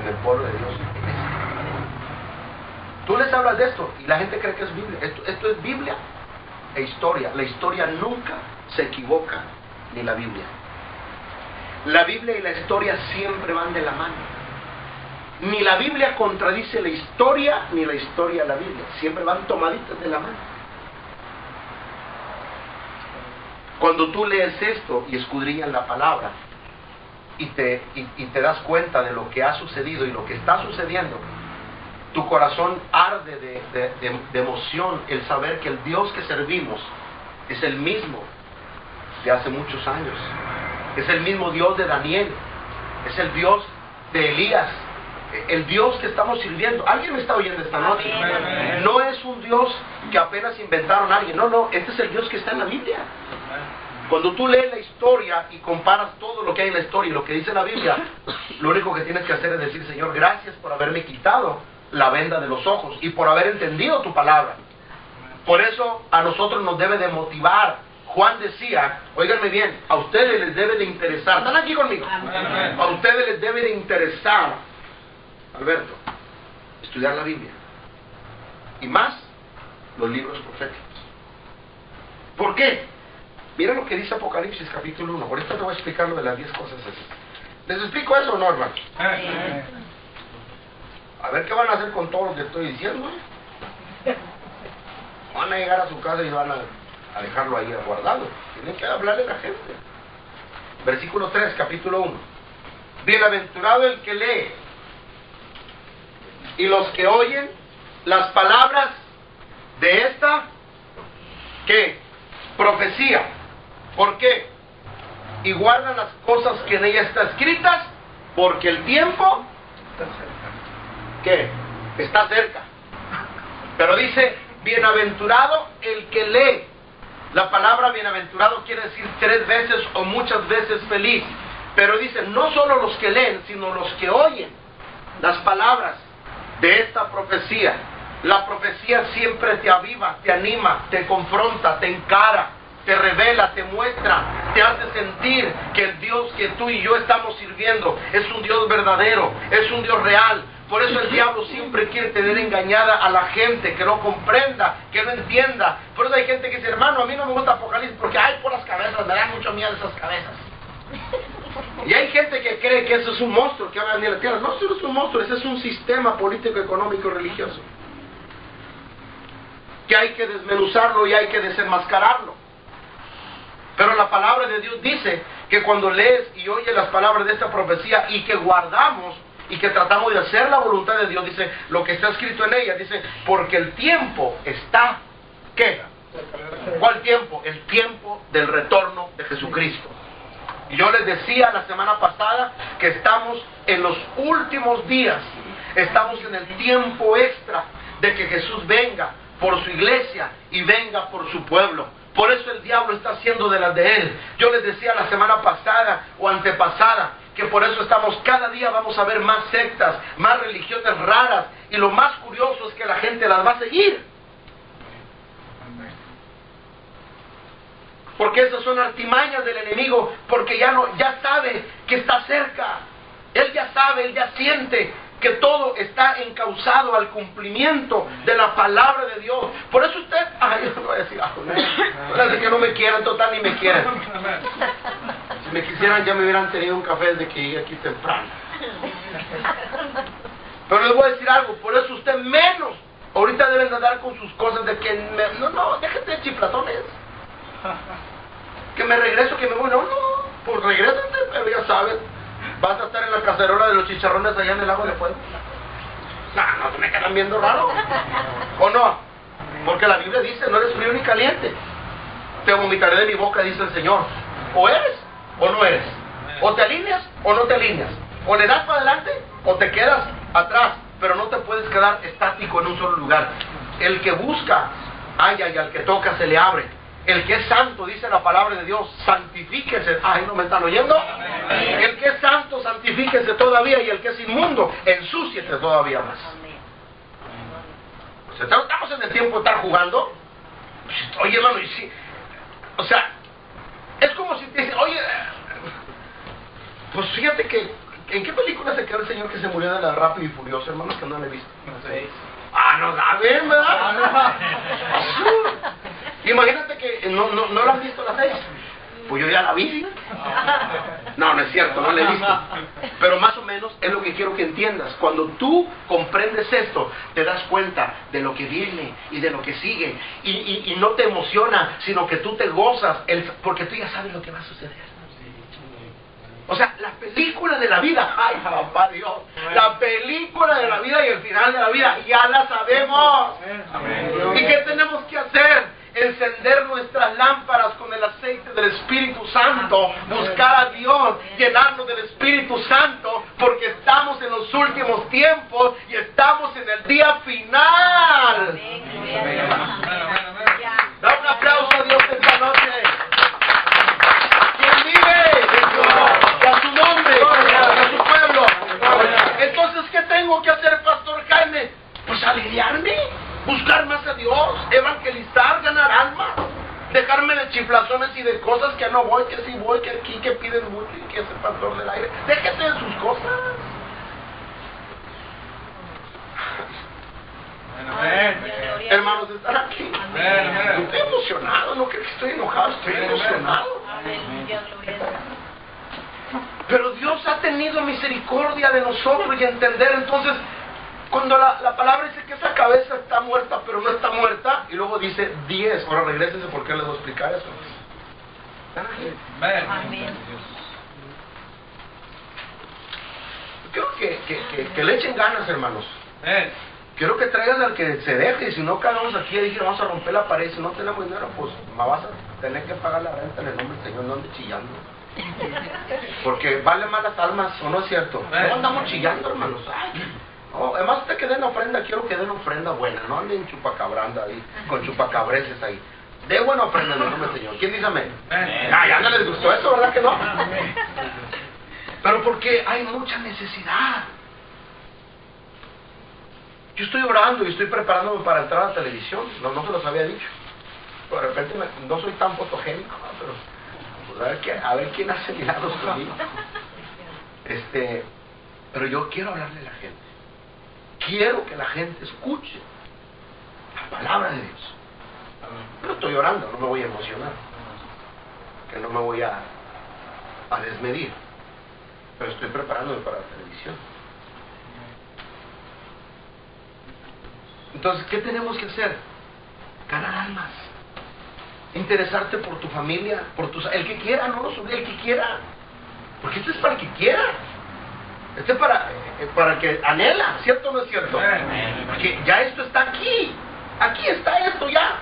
en el pueblo de Dios. Tú les hablas de esto y la gente cree que es Biblia. Esto es Biblia e historia. La historia nunca se equivoca, ni la Biblia. La Biblia y la historia siempre van de la mano. Ni la Biblia contradice la historia, ni la historia la Biblia. Siempre van tomaditas de la mano. Cuando tú lees esto y escudriñas la palabra y te das cuenta de lo que ha sucedido y lo que está sucediendo, tu corazón arde de emoción el saber que el Dios que servimos es el mismo de hace muchos años. Es el mismo Dios de Daniel. Es el Dios de Elías. El Dios que estamos sirviendo. ¿Alguien me está oyendo esta noche? Amén. No es un Dios que apenas inventaron a alguien. No, este es el Dios que está en la Biblia. Cuando tú lees la historia y comparas todo lo que hay en la historia y lo que dice la Biblia, lo único que tienes que hacer es decir: Señor, gracias por haberme quitado la venda de los ojos y por haber entendido tu palabra. Por eso a nosotros nos debe de motivar. Juan decía, óiganme bien, a ustedes les debe de interesar. ¿Están aquí conmigo? Amén. A ustedes les debe de interesar, Alberto, estudiar la Biblia. Y más los libros proféticos. ¿Por qué? Mira lo que dice Apocalipsis capítulo 1. Ahorita te voy a explicar lo de las 10 cosas esas. ¿Les explico eso o no, hermano? A ver qué van a hacer con todo lo que estoy diciendo. Van a llegar a su casa y van a dejarlo ahí guardado. Tienen que hablarle a la gente. Versículo 3, capítulo 1. Bienaventurado el que lee y los que oyen las palabras de esta, ¿qué? Profecía. ¿Por qué? Y guardan las cosas que en ella están escritas, porque el tiempo está cerca. ¿Qué? Está cerca. Pero dice, bienaventurado el que lee. La palabra bienaventurado quiere decir 3 veces o muchas veces feliz. Pero dice, no solo los que leen, sino los que oyen las palabras de esta profecía. La profecía siempre te aviva, te anima, te confronta, te encara, te revela, te muestra, te hace sentir que el Dios que tú y yo estamos sirviendo es un Dios verdadero, es un Dios real. Por eso el diablo siempre quiere tener engañada a la gente, que no comprenda, que no entienda. Por eso hay gente que dice, hermano, a mí no me gusta Apocalipsis porque hay por las cabezas, me dan mucho miedo esas cabezas. Y hay gente que cree que eso es un monstruo que habla de la tierra. No, eso no es un monstruo, ese es un sistema político, económico y religioso. Que hay que desmenuzarlo y hay que desenmascararlo. Pero la palabra de Dios dice que cuando lees y oyes las palabras de esta profecía y que guardamos y que tratamos de hacer la voluntad de Dios, dice lo que está escrito en ella, dice, porque el tiempo está, ¿qué? ¿Cuál tiempo? El tiempo del retorno de Jesucristo. Y yo les decía la semana pasada que estamos en los últimos días, estamos en el tiempo extra de que Jesús venga por su iglesia y venga por su pueblo. Por eso el diablo está haciendo de las de él. Yo les decía la semana pasada o antepasada que por eso estamos, cada día vamos a ver más sectas, más religiones raras, y lo más curioso es que la gente las va a seguir. Porque esas son artimañas del enemigo, porque ya sabe que está cerca. Él ya sabe, él ya siente que todo está encauzado al cumplimiento de la palabra de Dios. Por eso usted, yo no voy a decir algo, parece que no me quieran, total ni me quieren. Si me quisieran ya me hubieran tenido un café desde que llegué aquí temprano. Pero les voy a decir algo, por eso usted menos ahorita deben de andar con sus cosas de que no, déjate de chiflatones. Que me regreso, que me voy, no, pues regrésate, pero ya sabes, vas a estar en la cacerola de los chicharrones allá en el lago de fuego. No me quedan viendo raro. ¿O no? Porque la Biblia dice, no eres frío ni caliente. Te vomitaré de mi boca, dice el Señor. O eres o no eres. O te alineas o no te alineas. O le das para adelante o te quedas atrás. Pero no te puedes quedar estático en un solo lugar. El que busca, halla, y al que toca se le abre. El que es santo, dice la palabra de Dios, santifíquese. Ay, ¿no me están oyendo? El que es santo, santifíquese todavía, y el que es inmundo, ensúciese todavía más. O sea, estamos en el tiempo de estar jugando. Oye, hermano, y si, o sea, es como si te dicen, oye, pues fíjate que, ¿en qué película se quedó el señor que se murió de la Rápido y Furioso, hermanos, que no la he visto? No saben, ¿verdad? Imagínate que no la han visto las 6. Pues yo ya la vi. No es cierto, no la he visto. Pero más o menos es lo que quiero que entiendas. Cuando tú comprendes esto, te das cuenta de lo que viene y de lo que sigue. Y no te emociona, sino que tú te gozas, porque tú ya sabes lo que va a suceder. O sea, la película de la vida, ay papá Dios, la película de la vida y el final de la vida, ya la sabemos. ¿Y qué tenemos que hacer? Encender nuestras lámparas con el aceite del Espíritu Santo, buscar a Dios, llenarnos del Espíritu Santo, porque estamos en los últimos tiempos y estamos en el día final. Da un aplauso a Dios esta noche. ¿Quién vive? A su nombre, a su pueblo. Entonces, ¿qué tengo que hacer, Pastor Jaime? Pues aliviarme, buscar más a Dios, evangelizar, ganar almas, dejarme de chiflazones y de cosas que no voy, que sí voy, que aquí, que piden mucho y que es el pastor del aire. Déjate de sus cosas. Hermanos, están aquí. Estoy emocionado, no creo que estoy enojado, estoy emocionado. Pero Dios ha tenido misericordia de nosotros y entender. Entonces, cuando la palabra dice que esa cabeza está muerta, pero no está muerta, y luego dice 10, ahora regrésense porque les voy a explicar eso. Amén. Quiero que le echen ganas, hermanos. Quiero que traigas al que se deje, y si no cagamos aquí y dije vamos a romper la pared, si no tenemos dinero, pues me vas a tener que pagar la renta en el nombre del Señor, no ande chillando. Porque vale más las almas, ¿o no es cierto? No andamos chillando, hermanos. No, además usted que den ofrenda, quiero que den ofrenda buena, no anden chupacabranda ahí, con chupacabreces ahí. De buena ofrenda en el nombre del Señor. ¿Quién dice amén? Ya no les gustó eso, ¿verdad que no? Pero porque hay mucha necesidad. Yo estoy orando y estoy preparándome para entrar a la televisión. No se los había dicho. De repente no soy tan fotogénico, pero pues a ver quién hace milagros conmigo. Pero yo quiero hablarle a la gente. Quiero que la gente escuche la palabra de Dios. Pero estoy orando, no me voy a emocionar, que no me voy a desmedir. Pero estoy preparándome para la televisión. Entonces, ¿qué tenemos que hacer? Ganar almas. Interesarte por tu familia, el que quiera, no lo sobre el que quiera. Porque esto es para el que quiera. Este es para el que anhela, ¿cierto o no es cierto? Porque ya esto está aquí. Aquí está esto ya.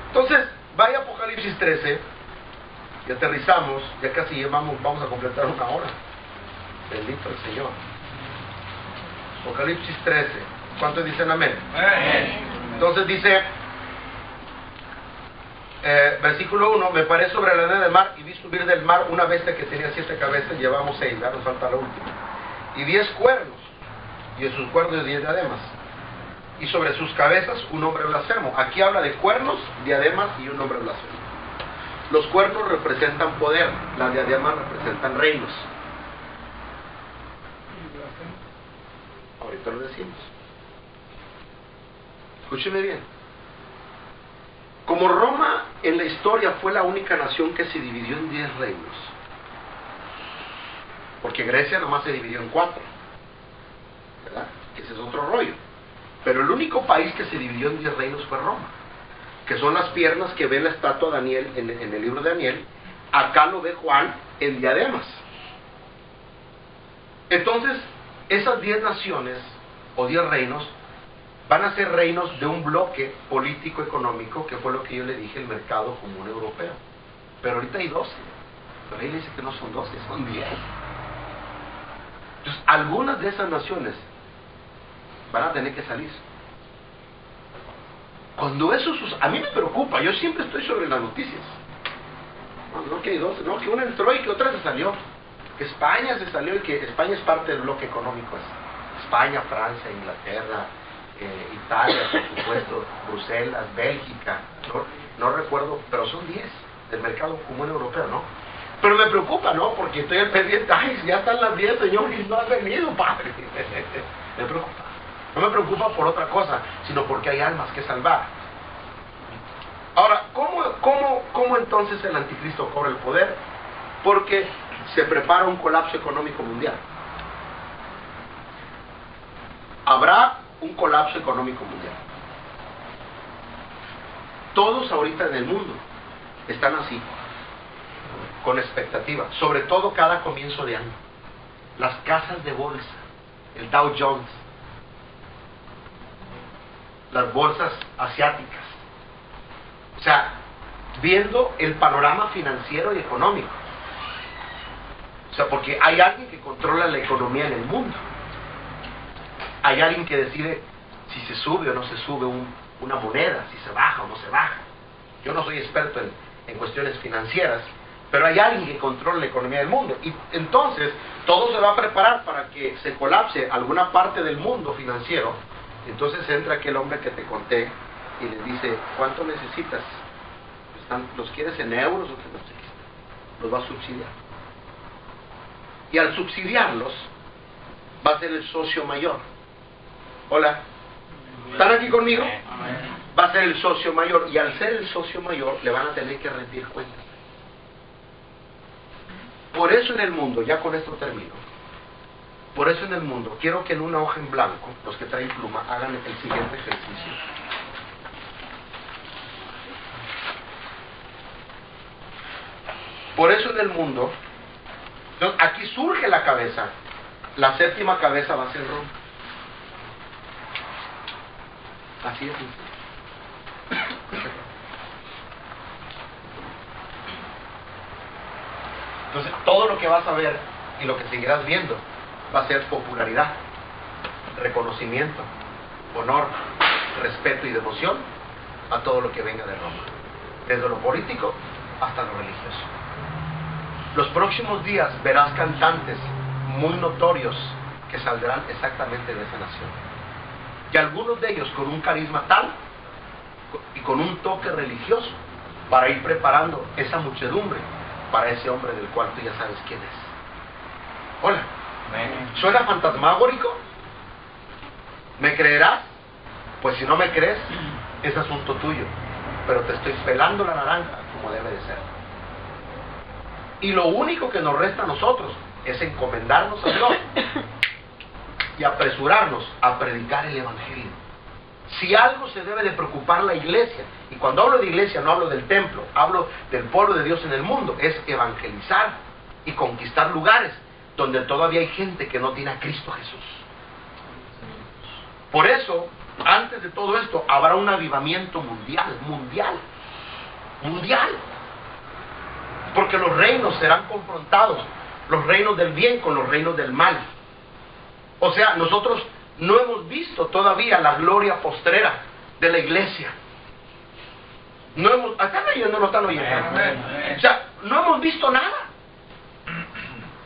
Entonces, vaya a Apocalipsis 13 y aterrizamos, ya casi vamos a completar una hora. Bendito el Señor. Apocalipsis 13. ¿Cuántos dicen amén? Entonces dice, versículo 1, me paré sobre la arena del mar y vi subir del mar una bestia que tenía 7 cabezas, llevamos 6, ¿verdad? Nos falta la última. Y 10 cuernos, y en sus cuernos 10 diademas. Y sobre sus cabezas un hombre blasfemo. Aquí habla de cuernos, diademas y un hombre blasfemo. Los cuernos representan poder, las diademas representan reinos. Ahorita lo decimos. Escúcheme bien. Como Roma en la historia fue la única nación que se dividió en 10 reinos, porque Grecia nomás se dividió en 4, ¿verdad? Ese es otro rollo. Pero el único país que se dividió en 10 reinos fue Roma, que son las piernas que ve la estatua de Daniel en el libro de Daniel. Acá lo ve Juan en diademas. Entonces, esas 10 naciones o 10 reinos van a ser reinos de un bloque político-económico, que fue lo que yo le dije, el mercado común europeo. Pero ahorita hay 12. Pero ahí le dice que no son 12, son 10. Entonces, algunas de esas naciones van a tener que salir. Cuando eso sucede, a mí me preocupa, yo siempre estoy sobre las noticias. No que hay 12, no, que una entró y que otra se salió. Que España se salió y que España es parte del bloque económico. España, Francia, Inglaterra, Italia, por supuesto, Bruselas, Bélgica, no recuerdo, pero son 10 del mercado común europeo, ¿no? Pero me preocupa, ¿no? Porque estoy al pendiente, ay, ya están las 10, Señor, y no has venido, Padre. Me preocupa. No me preocupa por otra cosa, sino porque hay almas que salvar. Ahora, ¿cómo entonces el anticristo cobra el poder? Porque se prepara un colapso económico mundial. Habrá un colapso económico mundial. Todos ahorita en el mundo están así, con expectativa, sobre todo cada comienzo de año. Las casas de bolsa, el Dow Jones, las bolsas asiáticas, o sea, viendo el panorama financiero y económico. O sea, porque hay alguien que controla la economía en el mundo. Hay alguien que decide si se sube o no se sube una moneda, si se baja o no se baja. Yo no soy experto en cuestiones financieras, pero hay alguien que controla la economía del mundo. Y entonces todo se va a preparar para que se colapse alguna parte del mundo financiero. Entonces entra aquel hombre que te conté y le dice, ¿cuánto necesitas? ¿Los quieres en euros o qué no sé? Los va a subsidiar. Y al subsidiarlos, va a ser el socio mayor. Hola, ¿están aquí conmigo? Va a ser el socio mayor, y al ser el socio mayor le van a tener que rendir cuentas. Por eso en el mundo, ya con esto termino, por eso en el mundo, quiero que en una hoja en blanco, los que traen pluma, hagan el siguiente ejercicio. Por eso en el mundo, entonces aquí surge la cabeza, la séptima cabeza va a ser Roma. Así es. Entonces todo lo que vas a ver y lo que seguirás viendo va a ser popularidad, reconocimiento, honor, respeto y devoción a todo lo que venga de Roma, desde lo político hasta lo religioso. Los próximos días verás cantantes muy notorios que saldrán exactamente de esa nación, y algunos de ellos con un carisma tal y con un toque religioso para ir preparando esa muchedumbre para ese hombre del cual tú ya sabes quién es. Hola, ¿suena fantasmagórico? ¿Me creerás? Pues si no me crees, es asunto tuyo, pero te estoy pelando la naranja como debe de ser. Y lo único que nos resta a nosotros es encomendarnos a Dios y apresurarnos a predicar el Evangelio. Si algo se debe de preocupar la iglesia, y cuando hablo de iglesia no hablo del templo, hablo del pueblo de Dios en el mundo, es evangelizar y conquistar lugares donde todavía hay gente que no tiene a Cristo Jesús. Por eso, antes de todo esto, habrá un avivamiento mundial. Porque los reinos serán confrontados, los reinos del bien con los reinos del mal. O sea, nosotros no hemos visto todavía la gloria postrera de la iglesia. No hemos, ¿están leyendo o no están oyendo? O sea, no hemos visto nada.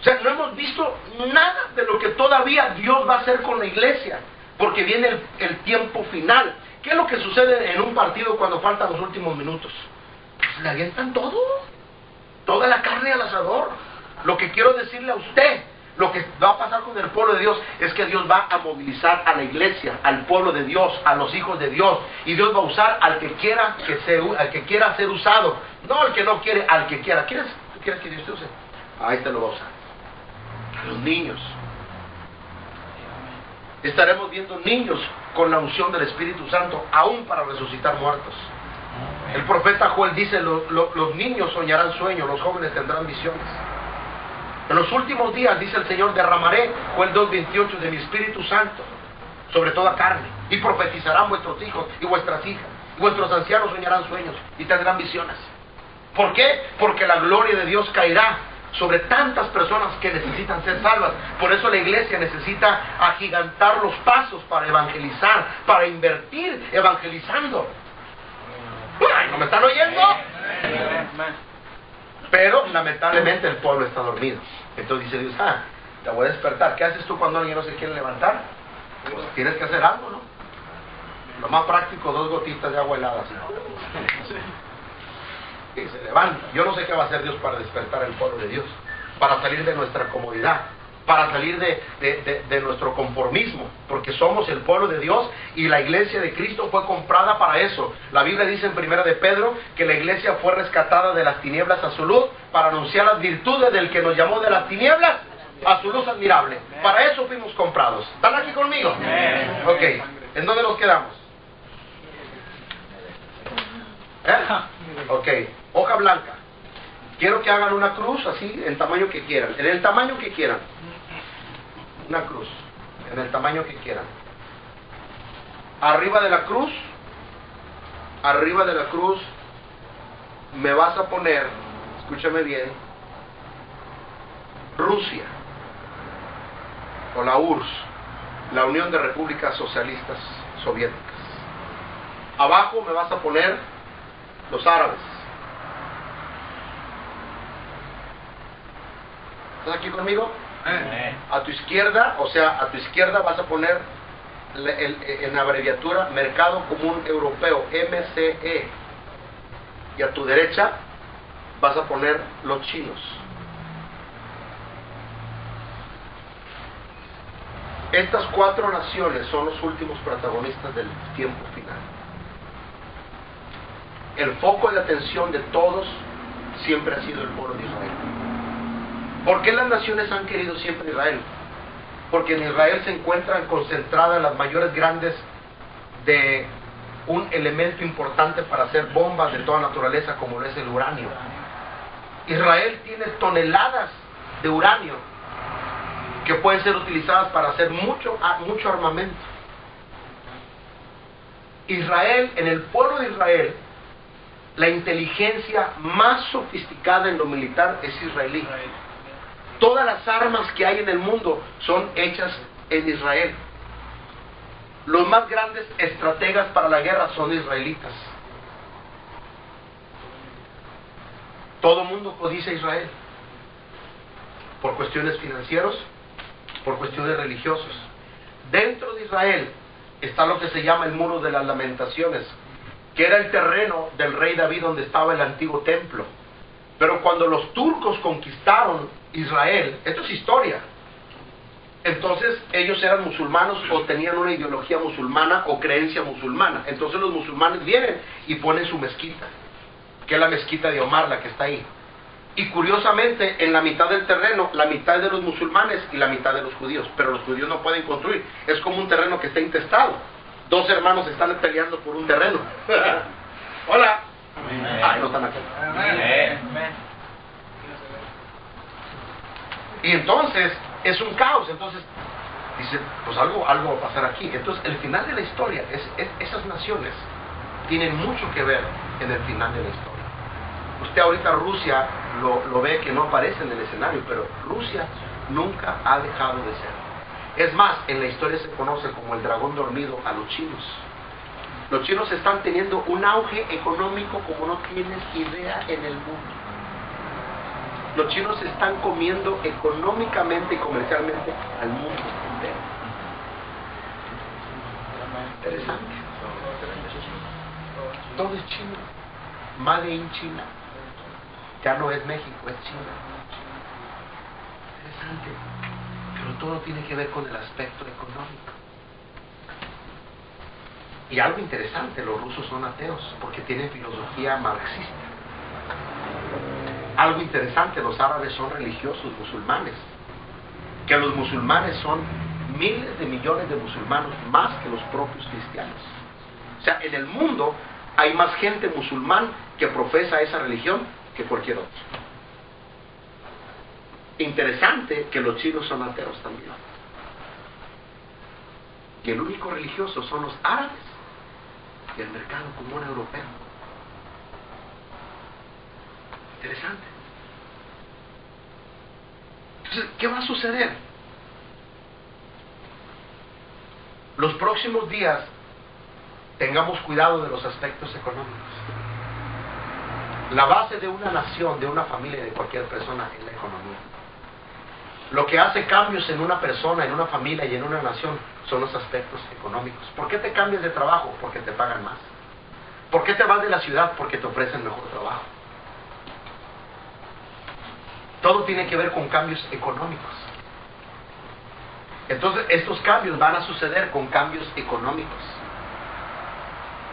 O sea, no hemos visto nada de lo que todavía Dios va a hacer con la iglesia, porque viene el tiempo final. ¿Qué es lo que sucede en un partido cuando faltan los últimos minutos? Pues le avientan todo, toda la carne al asador. Lo que quiero decirle a usted, lo que va a pasar con el pueblo de Dios es que Dios va a movilizar a la iglesia, al pueblo de Dios, a los hijos de Dios, y Dios va a usar al que quiera al que quiera ser usado, no al que no quiere, al que quiera. ¿Tú quieres que Dios te use? Ahí te lo va a usar. A los niños. Estaremos viendo niños con la unción del Espíritu Santo, aún para resucitar muertos. El profeta Joel dice, los niños soñarán sueños, los jóvenes tendrán visiones. En los últimos días, dice el Señor, derramaré, Joel 2:28, de mi Espíritu Santo sobre toda carne, y profetizarán vuestros hijos y vuestras hijas, y vuestros ancianos soñarán sueños y tendrán visiones. ¿Por qué? Porque la gloria de Dios caerá sobre tantas personas que necesitan ser salvas. Por eso la iglesia necesita agigantar los pasos para evangelizar, para invertir evangelizando. Ay, ¿no me están oyendo? Pero lamentablemente el pueblo está dormido. Entonces dice Dios, te voy a despertar. ¿Qué haces tú cuando alguien no se quiere levantar? Pues tienes que hacer algo, ¿no? Lo más práctico, 2 gotitas de agua helada, ¿sí? Y se levanta. Yo no sé qué va a hacer Dios para despertar al pueblo de Dios, para salir de nuestra comodidad, para salir de nuestro conformismo, porque somos el pueblo de Dios y la iglesia de Cristo fue comprada para eso. La Biblia dice en 1 de Pedro que la iglesia fue rescatada de las tinieblas a su luz para anunciar las virtudes del que nos llamó de las tinieblas a su luz admirable. Para eso fuimos comprados. ¿Están aquí conmigo? Ok, ¿en dónde nos quedamos? Ok, hoja blanca. Quiero que hagan una cruz así, en tamaño que quieran, en el tamaño que quieran. Una cruz, en el tamaño que quieran. Arriba de la cruz, me vas a poner, escúchame bien, Rusia, o la URSS, la Unión de Repúblicas Socialistas Soviéticas. Abajo me vas a poner los árabes. ¿Estás aquí conmigo? A tu izquierda, o sea, a tu izquierda vas a poner en abreviatura Mercado Común Europeo, MCE. Y a tu derecha vas a poner los chinos. Estas 4 naciones son los últimos protagonistas del tiempo final. El foco de atención de todos siempre ha sido el pueblo de Israel. ¿Por qué las naciones han querido siempre Israel? Porque en Israel se encuentran concentradas las mayores grandes de un elemento importante para hacer bombas de toda naturaleza, como lo es el uranio. Israel tiene toneladas de uranio que pueden ser utilizadas para hacer mucho armamento. Israel, en el pueblo de Israel, la inteligencia más sofisticada en lo militar es israelí. Todas las armas que hay en el mundo son hechas en Israel. Los más grandes estrategas para la guerra son israelitas. Todo el mundo codicia a Israel. Por cuestiones financieras, por cuestiones religiosas. Dentro de Israel está lo que se llama el Muro de las Lamentaciones, que era el terreno del rey David donde estaba el antiguo templo. Pero cuando los turcos conquistaron Israel, esto es historia, entonces ellos eran musulmanos o tenían una ideología musulmana o creencia musulmana. Entonces los musulmanes vienen y ponen su mezquita, que es la mezquita de Omar, la que está ahí. Y curiosamente, en la mitad del terreno, la mitad de los musulmanes y la mitad de los judíos, pero los judíos no pueden construir. Es como un terreno que está intestado. 2 hermanos están peleando por un terreno. Hola. Ay, no están aquí. Y entonces es un caos. Entonces dice, pues algo va a pasar aquí. Entonces el final de la historia, esas naciones tienen mucho que ver en el final de la historia. Usted ahorita Rusia lo ve que no aparece en el escenario, pero Rusia nunca ha dejado de ser. Es más, en la historia se conoce como el dragón dormido a los chinos. Los chinos están teniendo un auge económico como no tienes idea en el mundo. Los chinos están comiendo económicamente y comercialmente al mundo entero. Interesante. Todo es chino. Made in China. Ya no es México, es China. Interesante. Pero todo tiene que ver con el aspecto económico. Y algo interesante, los rusos son ateos porque tienen filosofía marxista. Algo interesante, los árabes son religiosos, musulmanes. Que los musulmanes son miles de millones de musulmanes más que los propios cristianos. O sea, en el mundo hay más gente musulmán que profesa esa religión que cualquier otro. Interesante que los chinos son ateos también. Y el único religioso son los árabes y el mercado común europeo. Interesante. Entonces, ¿qué va a suceder? Los próximos días tengamos cuidado de los aspectos económicos. La base de una nación, de una familia, de cualquier persona es la economía. Lo que hace cambios en una persona, en una familia y en una nación son los aspectos económicos. ¿Por qué te cambias de trabajo? Porque te pagan más. ¿Por qué te vas de la ciudad? Porque te ofrecen mejor trabajo. Todo tiene que ver con cambios económicos. Entonces, estos cambios van a suceder con cambios económicos,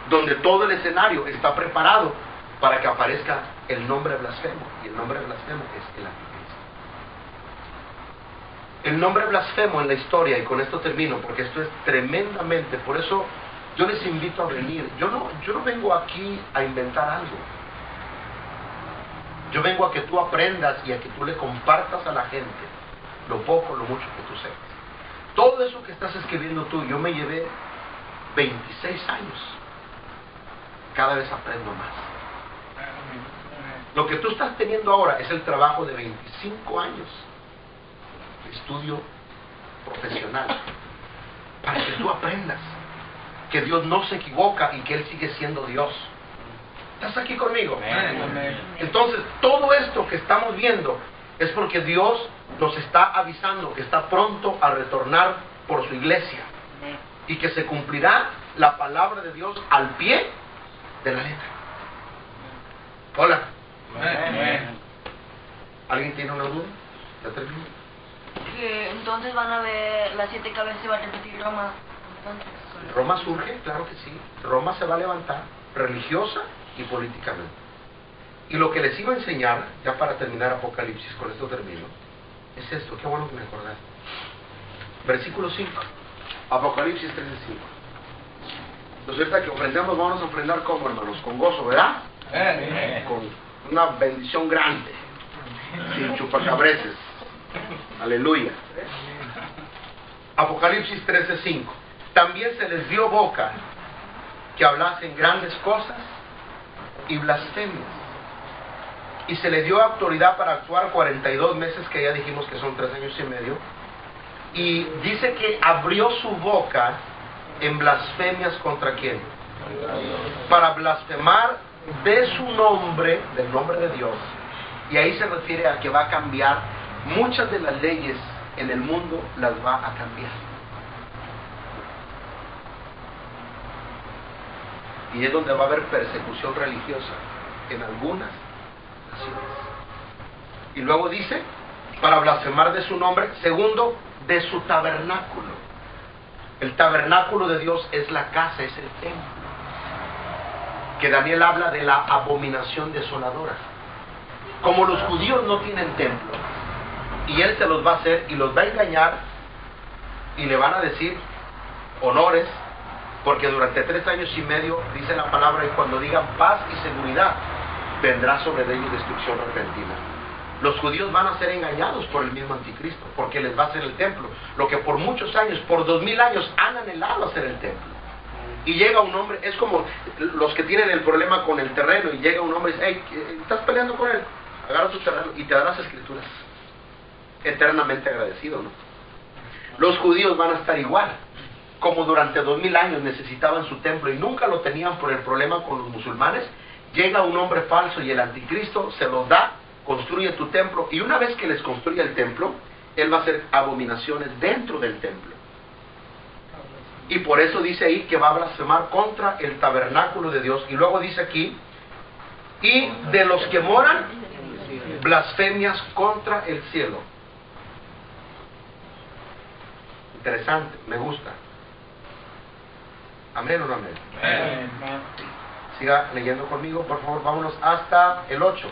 donde todo el escenario está preparado para que aparezca el nombre blasfemo. Y el nombre blasfemo es el anticristo. El nombre blasfemo en la historia, y con esto termino, porque esto es tremendamente, por eso yo les invito a venir. Yo no vengo aquí a inventar algo. Yo vengo a que tú aprendas y a que tú le compartas a la gente lo poco, lo mucho que tú sepas. Todo eso que estás escribiendo tú, yo me llevé 26 años. Cada vez aprendo más. Lo que tú estás teniendo ahora es el trabajo de 25 años de estudio profesional, para que tú aprendas que Dios no se equivoca y que Él sigue siendo Dios. ¿Estás aquí conmigo? Entonces, todo esto que estamos viendo es porque Dios nos está avisando que está pronto a retornar por su iglesia y que se cumplirá la palabra de Dios al pie de la letra. Hola. ¿Alguien tiene una duda? ¿Ya termino? Que entonces van a ver las 7 cabezas y va a repetir Roma. Entonces, Roma surge, claro que sí. Roma se va a levantar religiosa y políticamente. Y lo que les iba a enseñar, ya para terminar Apocalipsis, con esto termino, es esto. Qué bueno que me acordaste. Versículo 5. Apocalipsis 13:5. Entonces, ahorita que ofrendamos, vamos a ofrendar como, hermanos, con gozo, ¿verdad? Con una bendición grande, sin chupacabreces. Aleluya. Apocalipsis 13:5. También se les dio boca que hablasen grandes cosas y blasfemias, y se le dio autoridad para actuar 42 meses, que ya dijimos que son 3 años y medio, y dice que abrió su boca en blasfemias ¿contra quién? Para blasfemar de su nombre, del nombre de Dios, y ahí se refiere a que va a cambiar muchas de las leyes en el mundo, las va a cambiar. Y es donde va a haber persecución religiosa en algunas naciones. Y luego dice, para blasfemar de su nombre, segundo, de su tabernáculo. El tabernáculo de Dios es la casa, es el templo. Que Daniel habla de la abominación desoladora. Como los judíos no tienen templo, y él se los va a hacer y los va a engañar, y le van a decir honores, porque durante 3 años y medio, dice la palabra, y cuando digan paz y seguridad, vendrá sobre ellos destrucción repentina. Los judíos van a ser engañados por el mismo anticristo, porque les va a hacer el templo, lo que por muchos años, por 2000 años, han anhelado hacer el templo. Y llega un hombre, es como los que tienen el problema con el terreno, y llega un hombre y dice, hey, ¿estás peleando con él? Agarra tu terreno y te da las escrituras. Eternamente agradecido, ¿no? Los judíos van a estar igual. Como durante 2000 años necesitaban su templo y nunca lo tenían por el problema con los musulmanes, llega un hombre falso y el anticristo se los da, construye tu templo, y una vez que les construye el templo, él va a hacer abominaciones dentro del templo. Y por eso dice ahí que va a blasfemar contra el tabernáculo de Dios. Y luego dice aquí, y de los que moran, blasfemias contra el cielo. Interesante, me gusta. ¿Amén o no amén? Amén. Siga leyendo conmigo, por favor, vámonos hasta el 8.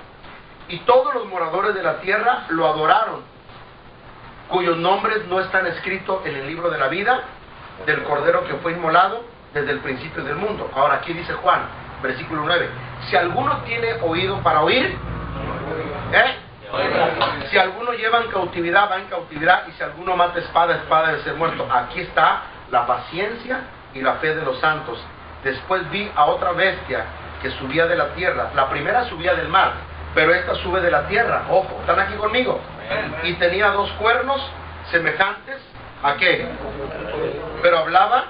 Y todos los moradores de la tierra lo adoraron, cuyos nombres no están escritos en el libro de la vida del Cordero que fue inmolado desde el principio del mundo. Ahora aquí dice Juan, versículo 9, si alguno tiene oído para oír, si alguno lleva en cautividad, va en cautividad, y si alguno mata espada, espada de ser muerto. Aquí está la paciencia y la fe de los santos. Después vi a otra bestia que subía de la tierra. La primera subía del mar, pero esta sube de la tierra. Ojo, ¿están aquí conmigo? Y tenía 2 cuernos semejantes ¿a qué? Pero hablaba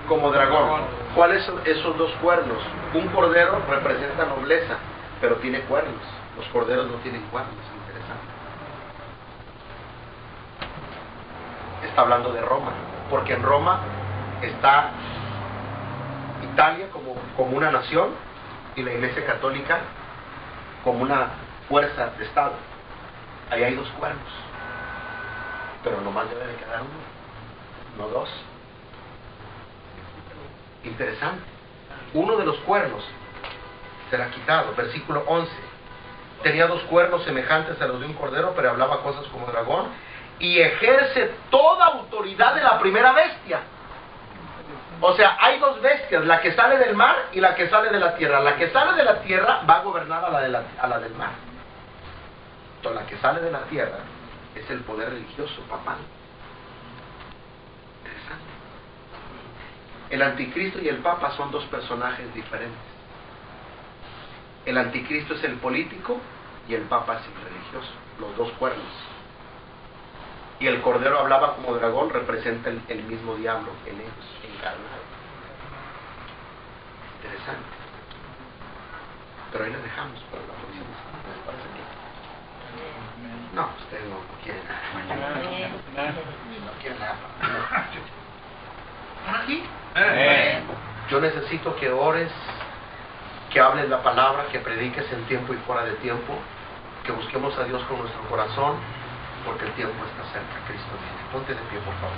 como dragón. ¿Cuáles son esos 2 cuernos? Un cordero representa nobleza, pero tiene cuernos. Los corderos no tienen cuernos. Interesante. Está hablando de Roma, porque en Roma está Italia como una nación y la Iglesia Católica como una fuerza de Estado. Ahí hay 2 cuernos, pero nomás debe de quedar uno, no 2. Interesante. Uno de los cuernos será quitado. Versículo 11. Tenía 2 cuernos semejantes a los de un cordero, pero hablaba cosas como dragón, y ejerce toda autoridad de la primera bestia. O sea, hay 2 bestias, la que sale del mar y la que sale de la tierra. La que sale de la tierra va a gobernar a la del mar. Entonces, la que sale de la tierra es el poder religioso, papal. Interesante. El anticristo y el papa son 2 personajes diferentes. El anticristo es el político y el papa es el religioso, los 2 cuernos. Y el cordero hablaba como dragón, representa el mismo diablo en ellos, encarnado. Interesante. Pero ahí lo dejamos para la próxima semana. ¿Les parece bien? No, ustedes no quieren nada. No quieren nada. ¿Están aquí? Yo necesito que ores, que hables la palabra, que prediques en tiempo y fuera de tiempo, que busquemos a Dios con nuestro corazón, porque el tiempo está cerca. Cristo viene. Ponte de pie, por favor.